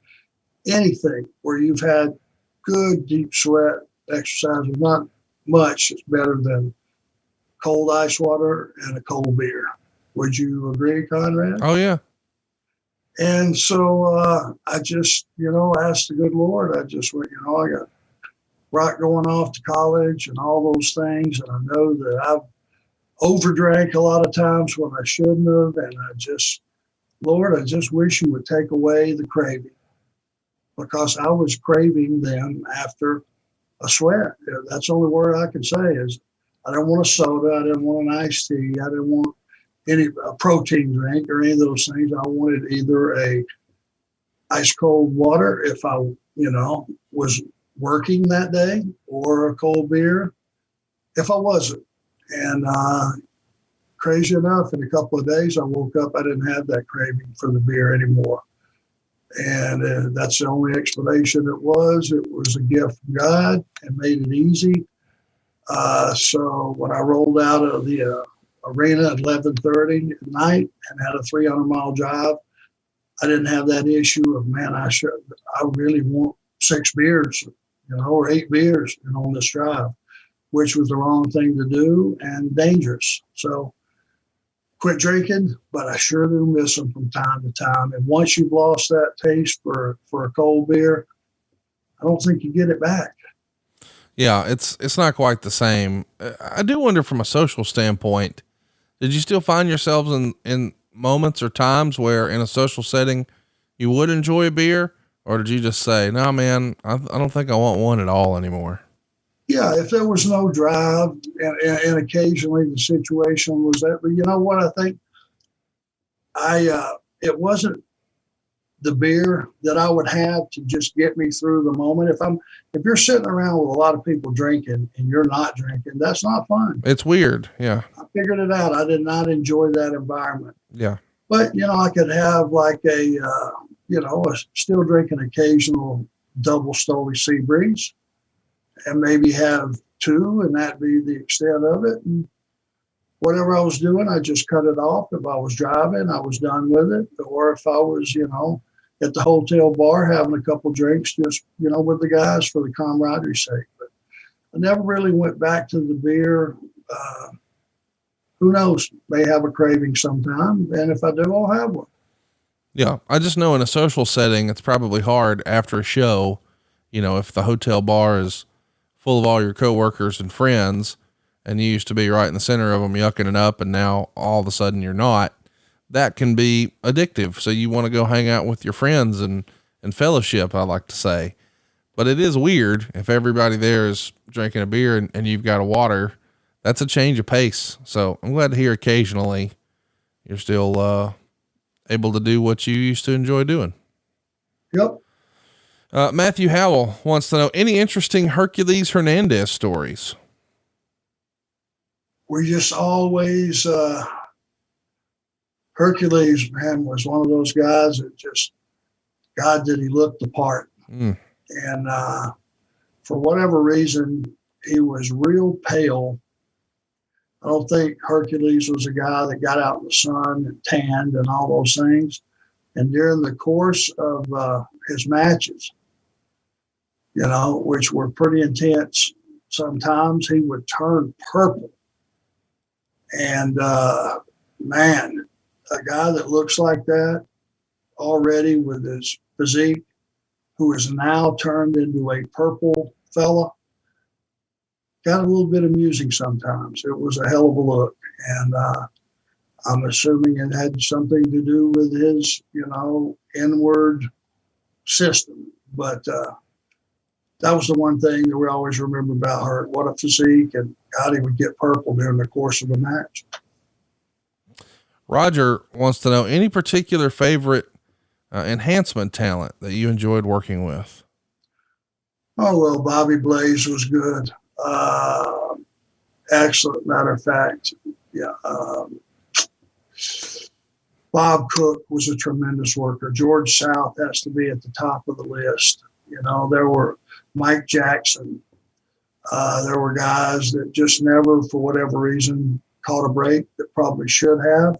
S2: anything where you've had good deep sweat exercise. Not much. It's better than cold ice water and a cold beer. Would you agree, Conrad?
S1: Oh yeah.
S2: And so I just, asked the good Lord. I just went, I got right going off to college and all those things. And I know that I've overdrank a lot of times when I shouldn't have. And Lord, I just wish you would take away the craving, because I was craving them after a sweat. That's the only word I can say is I didn't want a soda. I didn't want an iced tea. I didn't want a protein drink or any of those things. I wanted either a ice cold water if I, was working that day, or a cold beer if I wasn't. And crazy enough, in a couple of days, I woke up, I didn't have that craving for the beer anymore. And that's the only explanation it was. It was a gift from God and made it easy. So when I rolled out of the arena at 11:30 at night and had a 300-mile drive, I didn't have that issue of, man, I really want 6 beers, or 8 beers on this drive, which was the wrong thing to do and dangerous. So quit drinking, but I sure do miss them from time to time. And once you've lost that taste for a cold beer, I don't think you get it back.
S1: Yeah, it's not quite the same. I do wonder from a social standpoint, did you still find yourselves in moments or times where in a social setting you would enjoy a beer, or did you just say, no, man, I don't think I want one at all anymore?
S2: Yeah, if there was no drive, and occasionally the situation was that, but you know what? I think it wasn't the beer that I would have to just get me through the moment. If you're sitting around with a lot of people drinking and you're not drinking, that's not fun.
S1: It's weird. Yeah.
S2: I figured it out. I did not enjoy that environment.
S1: Yeah.
S2: But, I could have like a still drink an occasional double Stoli Sea Breeze and maybe have 2, and that'd be the extent of it. And whatever I was doing, I just cut it off. If I was driving, I was done with it. Or if I was, at the hotel bar having a couple drinks, just, with the guys for the camaraderie sake. But I never really went back to the beer. Who knows? May have a craving sometime. And if I do, I'll have one.
S1: Yeah. I just know in a social setting, it's probably hard after a show, if the hotel bar is full of all your coworkers and friends, and you used to be right in the center of them yucking it up, and now all of a sudden you're not, that can be addictive. So you want to go hang out with your friends and fellowship, I like to say. But it is weird if everybody there is drinking a beer and you've got a water. That's a change of pace. So I'm glad to hear occasionally you're still able to do what you used to enjoy doing.
S2: Yep.
S1: Matthew Howell wants to know any interesting Hercules Hernandez stories.
S2: We just always, Hercules, man, was one of those guys that just, God, did he look the part. And for whatever reason, he was real pale. I don't think Hercules was a guy that got out in the sun and tanned and all those things. And during the course of his matches, which were pretty intense, sometimes he would turn purple. And man, a guy that looks like that already with his physique, who is now turned into a purple fella, got a little bit amusing sometimes. It was a hell of a look. And I'm assuming it had something to do with his, inward system. But that was the one thing that we always remember about her. What a physique, and God, he would get purple during the course of the match.
S1: Roger wants to know any particular favorite enhancement talent that you enjoyed working with.
S2: Oh, well, Bobby Blaze was good. Excellent. Matter of fact, yeah. Bob Cook was a tremendous worker. George South has to be at the top of the list. There were Mike Jackson. There were guys that just never, for whatever reason, caught a break that probably should have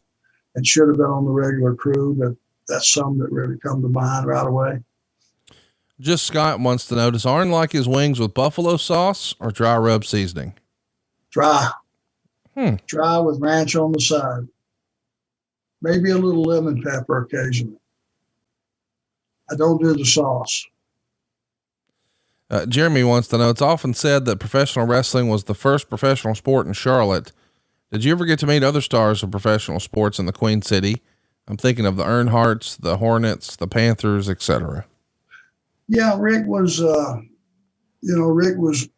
S2: and should have been on the regular crew, but that's some that really come to mind right away.
S1: Just Scott wants to know, does Arn like his wings with buffalo sauce or dry rub seasoning?
S2: Dry. Dry with ranch on the side. Maybe a little lemon pepper occasionally. I don't do the sauce.
S1: Jeremy wants to know, it's often said that professional wrestling was the first professional sport in Charlotte. Did you ever get to meet other stars of professional sports in the Queen City? I'm thinking of the Earnhardts, the Hornets, the Panthers, etc.
S2: Yeah, Rick was a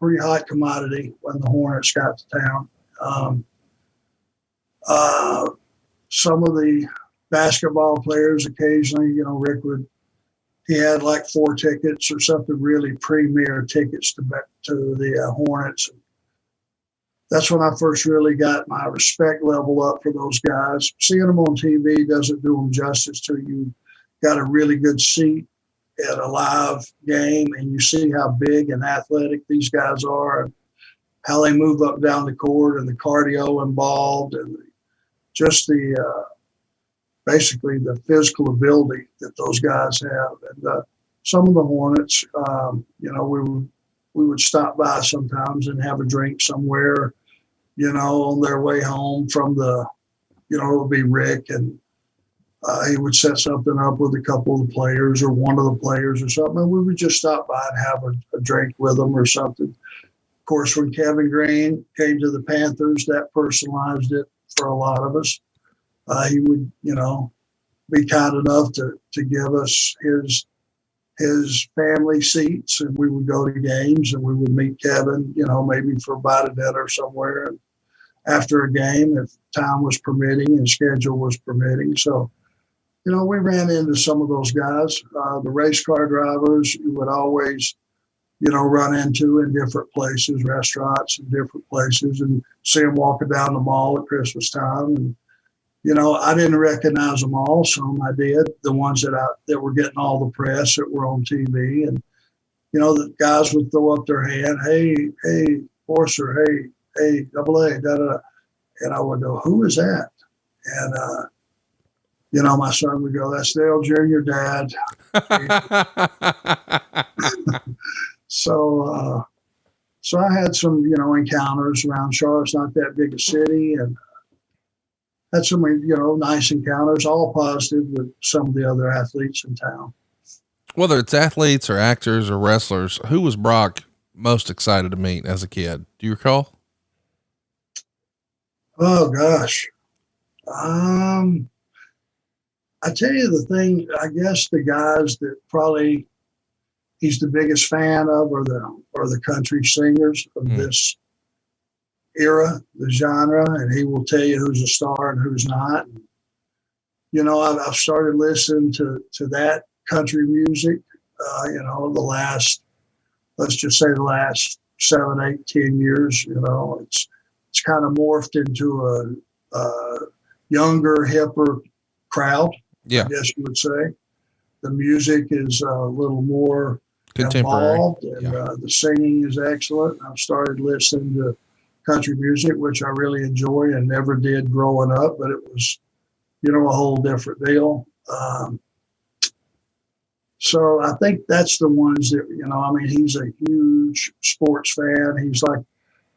S2: pretty hot commodity when the Hornets got to town. Some of the basketball players occasionally, he had like 4 tickets or something, really premier tickets to the Hornets. That's when I first really got my respect level up for those guys. Seeing them on TV doesn't do them justice till you got a really good seat at a live game and you see how big and athletic these guys are and how they move up and down the court and the cardio involved and just basically the physical ability that those guys have. And some of the Hornets, we would stop by sometimes and have a drink somewhere, on their way home from it would be Rick and he would set something up with a couple of the players or one of the players or something. And we would just stop by and have a drink with them or something. Of course, when Kevin Green came to the Panthers, that personalized it for a lot of us. He would, be kind enough to give us his family seats and we would go to games and we would meet Kevin, maybe for about a dinner somewhere and after a game if time was permitting and schedule was permitting. So, we ran into some of those guys. The race car drivers you would always, run into in different places, restaurants in different places and see them walking down the mall at Christmas time. And, I didn't recognize them all. Some I did, the ones that were getting all the press that were on TV. And, the guys would throw up their hand, hey, Forcer, hey, double A, da-da-da. And I would go, who is that? And, my son would go, that's Dale Jr., Dad. So I had some, encounters around Charlotte. It's not that big a city. And had some, nice encounters, all positive with some of the other athletes in town.
S1: Whether it's athletes or actors or wrestlers, who was Brock most excited to meet as a kid? Do you recall?
S2: Oh, gosh. I tell you the thing, I guess the guys that probably he's the biggest fan of are the country singers of this era, the genre, and he will tell you who's a star and who's not. I've started listening to that country music, let's just say the last 7, 8, 10 years, it's kind of morphed into a younger, hipper crowd.
S1: Yeah.
S2: I guess you would say. The music is a little more
S1: contemporary,
S2: involved, and the singing is excellent. I've started listening to country music, which I really enjoy and never did growing up, but it was, a whole different deal. So I think that's the ones that, he's a huge sports fan. He's like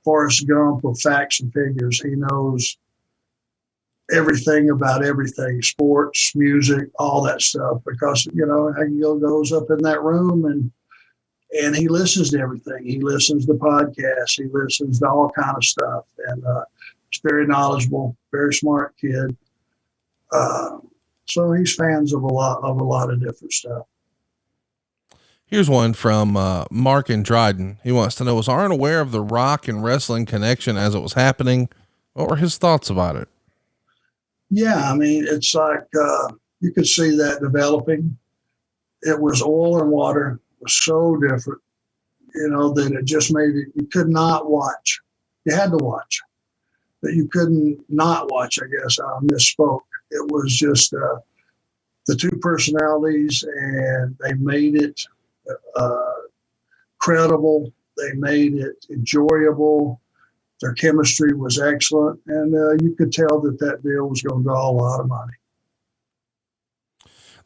S2: Forrest Gump with facts and figures. He knows everything about everything, sports, music, all that stuff, because, he goes up in that room and he listens to everything. He listens to podcasts. He listens to all kind of stuff. And he's very knowledgeable, very smart kid. So he's fans of a lot of different stuff.
S1: Here's one from Mark in Dryden. He wants to know, was Arn aware of the rock and wrestling connection as it was happening? What were his thoughts about it?
S2: Yeah, it's like you could see that developing. It was oil and water. It was so different, that it just made it, you could not watch. You had to watch. But you couldn't not watch, I guess. I misspoke. It was just the two personalities, and they made it credible. They made it enjoyable. Their chemistry was excellent, and you could tell that deal was going to draw a lot of money.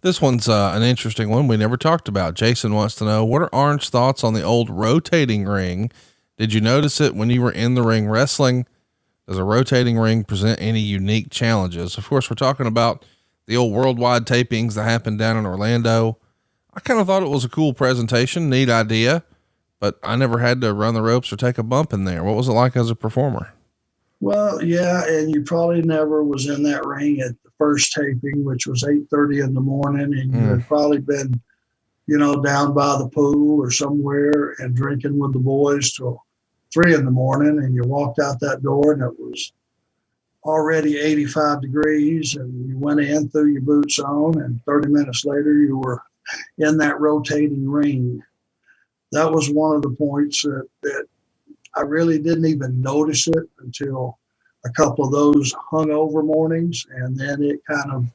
S1: This one's an interesting one we never talked about. Jason wants to know, what are Arn's thoughts on the old rotating ring? Did you notice it when you were in the ring wrestling? Does a rotating ring present any unique challenges? Of course, we're talking about the old worldwide tapings that happened down in Orlando. I kind of thought it was a cool presentation, neat idea, but I never had to run the ropes or take a bump in there. What was it like as a performer?
S2: Well, yeah, and you probably never was in that ring at the first taping, which was 8:30 in the morning, and you had probably been, down by the pool or somewhere and drinking with the boys till 3 in the morning, and you walked out that door and it was already 85 degrees, and you went in, threw your boots on, and 30 minutes later you were in that rotating ring. That was one of the points that I really didn't even notice it until a couple of those hungover mornings, and then it kind of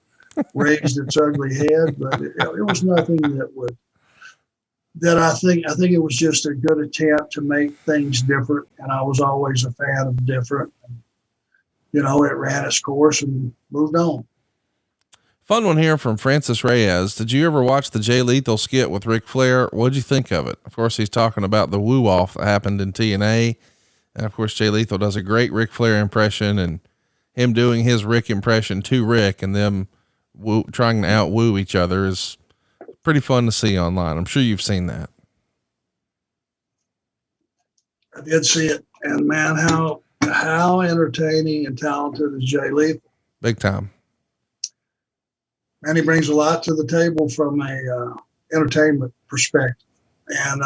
S2: raised its ugly head. But it was nothing that I think it was just a good attempt to make things different, and I was always a fan of different. It ran its course and moved on.
S1: Fun one here from Francis Reyes. Did you ever watch the Jay Lethal skit with Ric Flair? What'd you think of it? Of course, he's talking about the woo off that happened in TNA. And of course, Jay Lethal does a great Ric Flair impression, and him doing his Rick impression to Rick and them trying to out woo each other is pretty fun to see online. I'm sure you've seen that.
S2: I did see it, and man, how entertaining and talented is Jay Lethal.
S1: Big time.
S2: And he brings a lot to the table from a entertainment perspective. And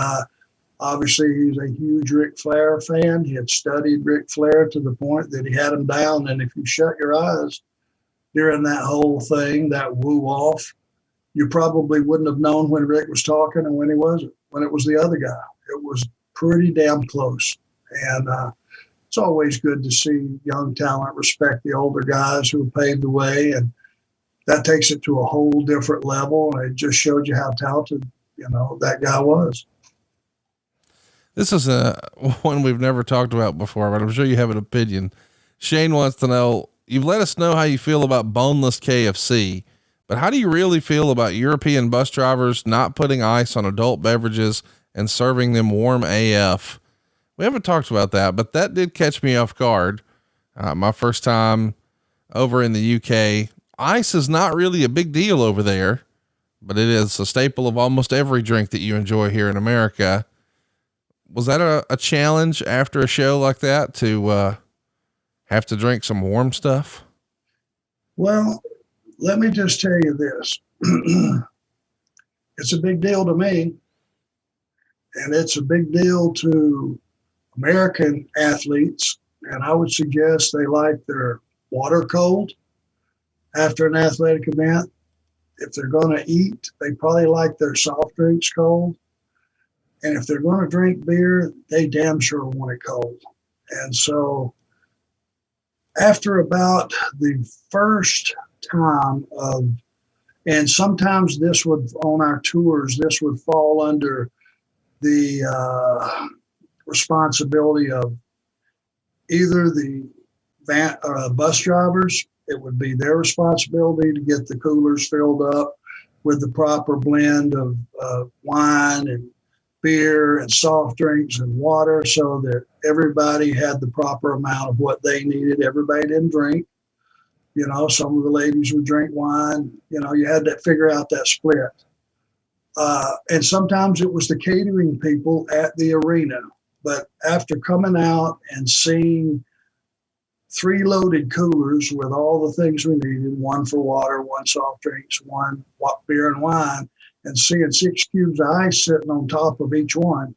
S2: obviously, he's a huge Ric Flair fan. He had studied Ric Flair to the point that he had him down. And if you shut your eyes during that whole thing, that woo off, you probably wouldn't have known when Rick was talking and when he wasn't, when it was the other guy. It was pretty damn close. And it's always good to see young talent respect the older guys who paved the way. And that takes it to a whole different level. And it just showed you how talented, that guy was.
S1: This is one we've never talked about before, but I'm sure you have an opinion. Shane wants to know, you've let us know how you feel about boneless KFC, but how do you really feel about European bus drivers not putting ice on adult beverages and serving them warm AF? We haven't talked about that, but that did catch me off guard. My first time over in the UK, ice is not really a big deal over there, but it is a staple of almost every drink that you enjoy here in America. Was that a challenge after a show like that to have to drink some warm stuff?
S2: Well, let me just tell you this. It's a big deal to me, and it's a big deal to American athletes. And I would suggest they like their water cold after an athletic event. If they're going to eat, they probably like their soft drinks cold. And if they're going to drink beer, they damn sure want it cold. And so after about the first time and sometimes this would, on our tours, this would fall under the responsibility of either the bus drivers. It would be their responsibility to get the coolers filled up with the proper blend of wine and beer and soft drinks and water so that everybody had the proper amount of what they needed. Everybody didn't drink. Some of the ladies would drink wine. You had to figure out that split. And sometimes it was the catering people at the arena. But after coming out and seeing 3 loaded coolers with all the things we needed, one for water, one soft drinks, one beer and wine, and seeing 6 cubes of ice sitting on top of each one,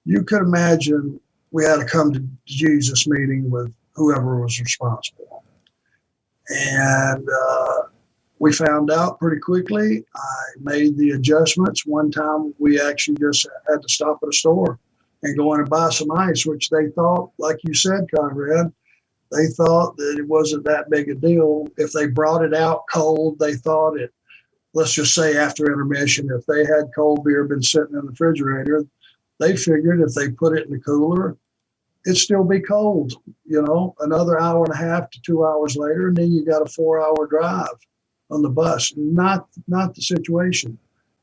S2: you could imagine we had to come to Jesus meeting with whoever was responsible. And we found out pretty quickly. I made the adjustments. One time we actually just had to stop at a store and go in and buy some ice, which they thought, like you said, Conrad, they thought that it wasn't that big a deal. If they brought it out cold, they thought it, let's just say after intermission, if they had cold beer been sitting in the refrigerator, they figured if they put it in the cooler, it'd still be cold, another hour and a half to 2 hours later, and then you got a 4-hour drive on the bus. Not the situation.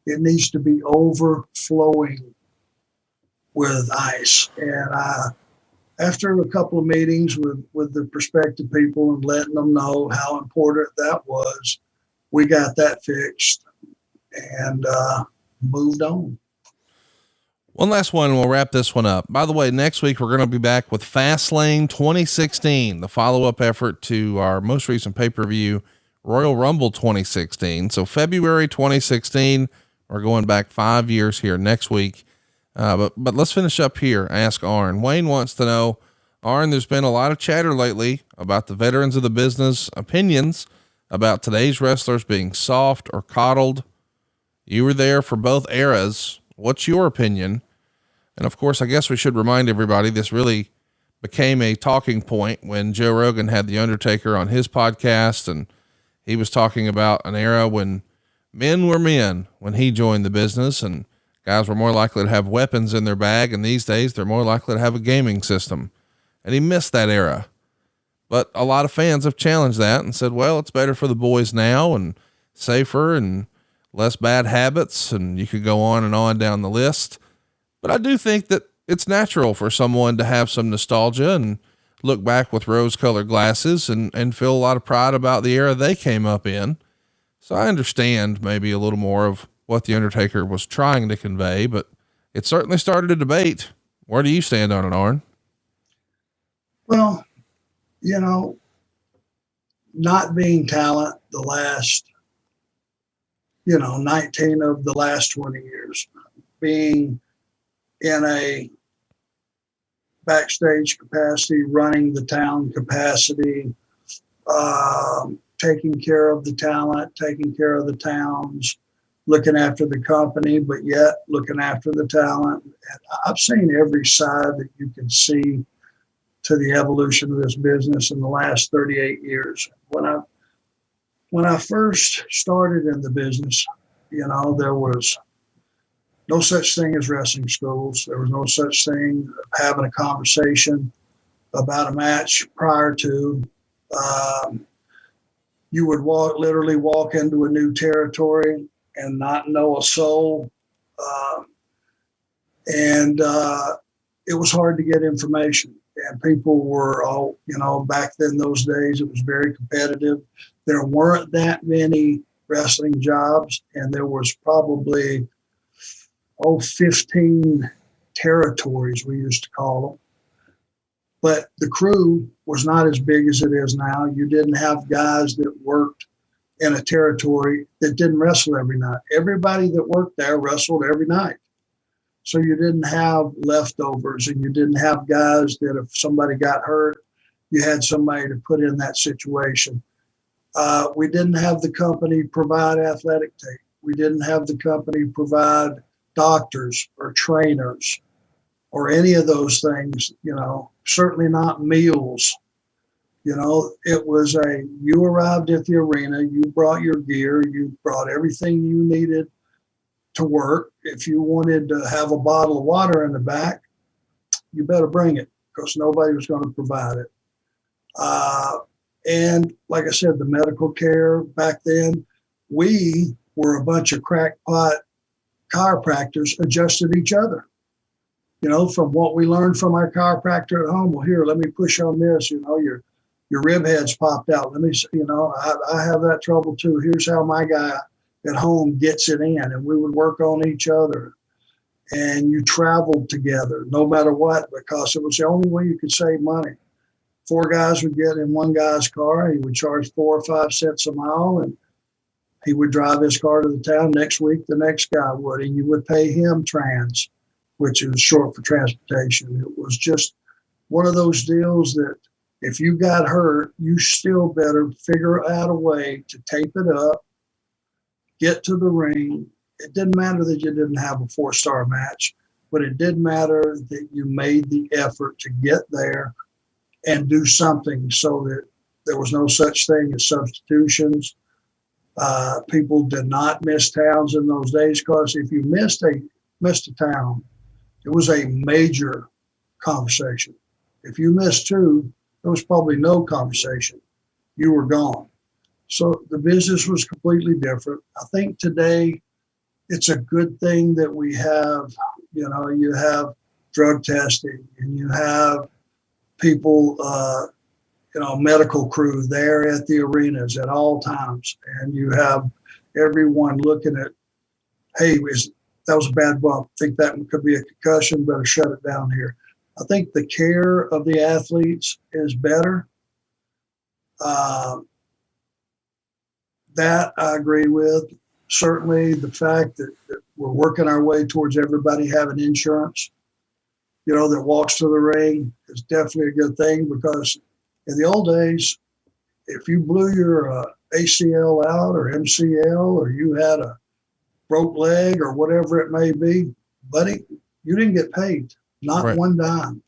S2: It needs to be overflowing with ice. And after a couple of meetings with the prospective people and letting them know how important that was, we got that fixed and moved on.
S1: One last one, and we'll wrap this one up. By the way, next week, we're going to be back with Fastlane 2016, the follow-up effort to our most recent pay-per-view, Royal Rumble 2016. So February 2016, we're going back 5 years here next week. But let's finish up here. Ask Arn. Wayne wants to know, Arn, there's been a lot of chatter lately about the veterans of the business opinions about today's wrestlers being soft or coddled. You were there for both eras. What's your opinion? And of course, I guess we should remind everybody this really became a talking point when Joe Rogan had The Undertaker on his podcast, and he was talking about an era when men were men when he joined the business, and guys were more likely to have weapons in their bag. And these days they're more likely to have a gaming system. And he missed that era. But a lot of fans have challenged that and said, well, it's better for the boys now and safer and less bad habits, and you could go on and on down the list. But I do think that it's natural for someone to have some nostalgia and look back with rose-colored glasses and feel a lot of pride about the era they came up in. So I understand maybe a little more of what The Undertaker was trying to convey, but it certainly started a debate. Where do you stand on it, Arn?
S2: Well, not being talent the last 19 of the last 20 years, being in a backstage capacity, running the town capacity, taking care of the talent, taking care of the towns, looking after the company, but yet looking after the talent. And I've seen every side that you can see to the evolution of this business in the last 38 years. When I first started in the business, there was no such thing as wrestling schools. There was no such thing of having a conversation about a match prior to. You would literally walk into a new territory and not know a soul. And it was hard to get information. And people were all, back then, those days, it was very competitive. There weren't that many wrestling jobs, and there was probably 15 territories, we used to call them. But the crew was not as big as it is now. You didn't have guys that worked in a territory that didn't wrestle every night. Everybody that worked there wrestled every night. So you didn't have leftovers, and you didn't have guys that if somebody got hurt, you had somebody to put in that situation. We didn't have the company provide athletic tape. We didn't have the company provide doctors or trainers or any of those things, certainly not meals. It was you arrived at the arena, you brought your gear, you brought everything you needed to work. If you wanted to have a bottle of water in the back, you better bring it because nobody was going to provide it. And like I said, the medical care back then, we were a bunch of crackpot chiropractors adjusted each other. From what we learned from our chiropractor at home. Well, here, let me push on this. Your rib head's popped out. Let me, I have that trouble too. Here's how my guy at home gets it in, and we would work on each other. And you traveled together, no matter what, because it was the only way you could save money. 4 guys would get in one guy's car. He would charge 4 or 5 cents a mile, and he would drive his car to the town. Next week, the next guy would, and you would pay him trans, which is short for transportation. It was just one of those deals that if you got hurt, you still better figure out a way to tape it up, get to the ring. It didn't matter that you didn't have a 4-star match, but it did matter that you made the effort to get there and do something so that there was no such thing as substitutions. People did not miss towns in those days because if you missed a town, it was a major conversation. If you missed 2, there was probably no conversation. You were gone. So the business was completely different. I think today it's a good thing that we have, you have drug testing and you have people, medical crew there at the arenas at all times. And you have everyone looking at, hey, that was a bad bump. I think that could be a concussion. Better shut it down here. I think the care of the athletes is better. That I agree with. Certainly the fact that we're working our way towards everybody having insurance, that walks to the ring is definitely a good thing, because in the old days, if you blew your ACL out or MCL, or you had a broke leg or whatever it may be, buddy, you didn't get paid, not
S1: Right.
S2: one dime.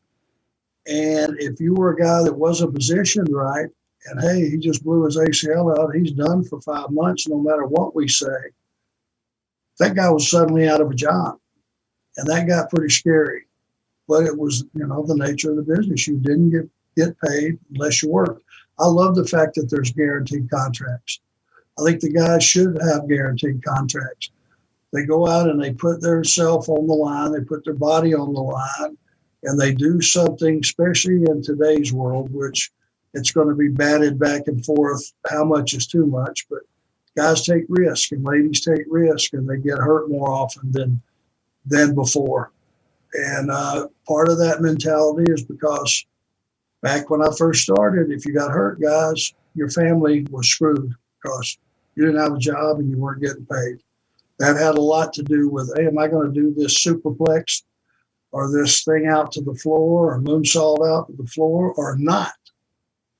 S2: And if you were a guy that wasn't positioned right, and hey, he just blew his ACL out, he's done for 5 months, no matter what we say, that guy was suddenly out of a job. And that got pretty scary. But it was, the nature of the business. You didn't get paid unless you worked. I love the fact that there's guaranteed contracts. I think the guys should have guaranteed contracts. They go out and they put their self on the line, they put their body on the line, and they do something, especially in today's world, which it's going to be batted back and forth. How much is too much? But guys take risk and ladies take risk, and they get hurt more often than before. And part of that mentality is because back when I first started, if you got hurt, guys, your family was screwed because you didn't have a job and you weren't getting paid. That had a lot to do with, hey, am I going to do this superplex or this thing out to the floor or moonsault out to the floor or not?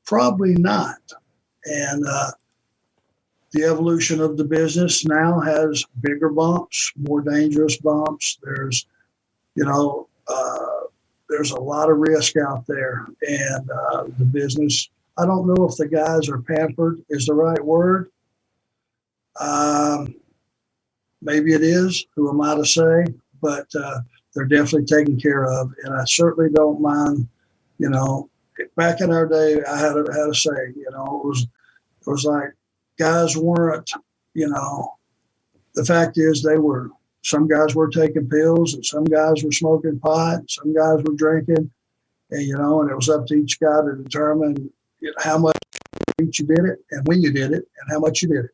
S2: Probably not. And the evolution of the business now has bigger bumps, more dangerous bumps. There's a lot of risk out there, and the business, I don't know if the guys are pampered is the right word. Maybe it is, who am I to say, but they're definitely taken care of. And I certainly don't mind, back in our day, I had to say, it was like guys weren't, the fact is some guys were taking pills and some guys were smoking pot, and some guys were drinking, and it was up to each guy to determine how much you did it and when you did it and how much you did it.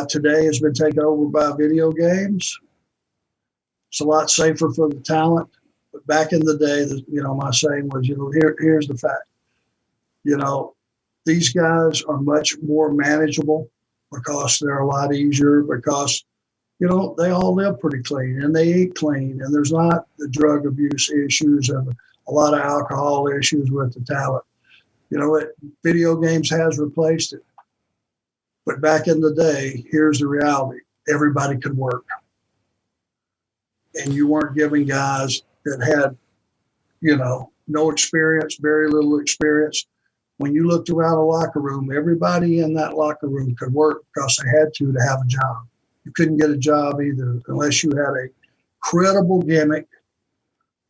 S2: Today has been taken over by video games. It's a lot safer for the talent, but back in the day, my saying was, here's the fact, these guys are much more manageable because they're a lot easier, because they all live pretty clean and they eat clean, and there's not the drug abuse issues and a lot of alcohol issues with the talent. Video games has replaced it. But back in the day, here's the reality. Everybody could work. And you weren't giving guys that had, no experience, very little experience. When you looked around a locker room, everybody in that locker room could work because they had to have a job. You couldn't get a job either unless you had a credible gimmick,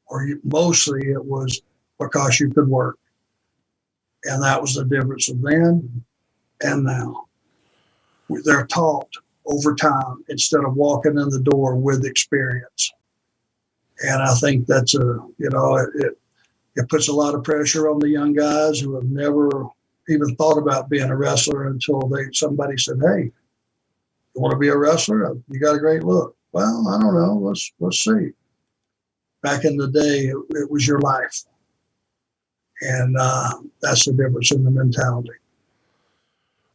S2: or mostly it was because you could work. And that was the difference of then and now. They're taught over time instead of walking in the door with experience. And I think that's it puts a lot of pressure on the young guys who have never even thought about being a wrestler until somebody said, hey, you want to be a wrestler? You got a great look. Well, I don't know. Let's see. Back in the day, it was your life. And that's the difference in the mentality.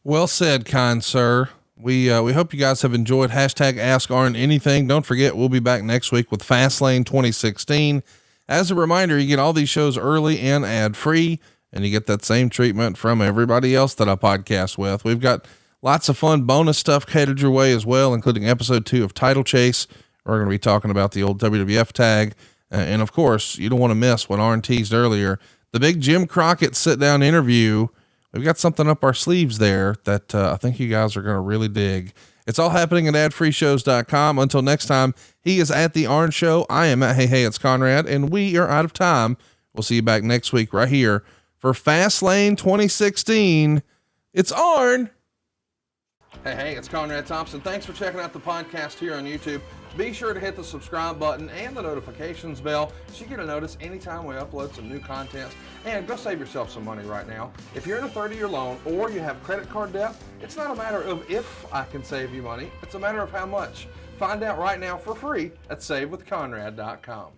S1: Well said, kind sir. We hope you guys have enjoyed #Ask Arn Anything. Don't forget, we'll be back next week with Fastlane 2016. As a reminder, you get all these shows early and ad free, and you get that same treatment from everybody else that I podcast with. We've got lots of fun bonus stuff catered your way as well, including episode 2 of Title Chase. We're going to be talking about the old WWF tag. And of course, you don't want to miss what Arn teased earlier, the big Jim Crockett sit down interview. We've got something up our sleeves there that I think you guys are going to really dig. It's all happening at adfreeshows.com. Until next time, he is at the Arn Show. I am at Hey, it's Conrad, and we are out of time. We'll see you back next week right here for Fastlane 2016. It's Arn Hey, it's Conrad Thompson. Thanks for checking out the podcast here on YouTube. Be sure to hit the subscribe button and the notifications bell so you get a notice anytime we upload some new content. And go save yourself some money right now. If you're in a 30-year loan or you have credit card debt, it's not a matter of if I can save you money, it's a matter of how much. Find out right now for free at SaveWithConrad.com.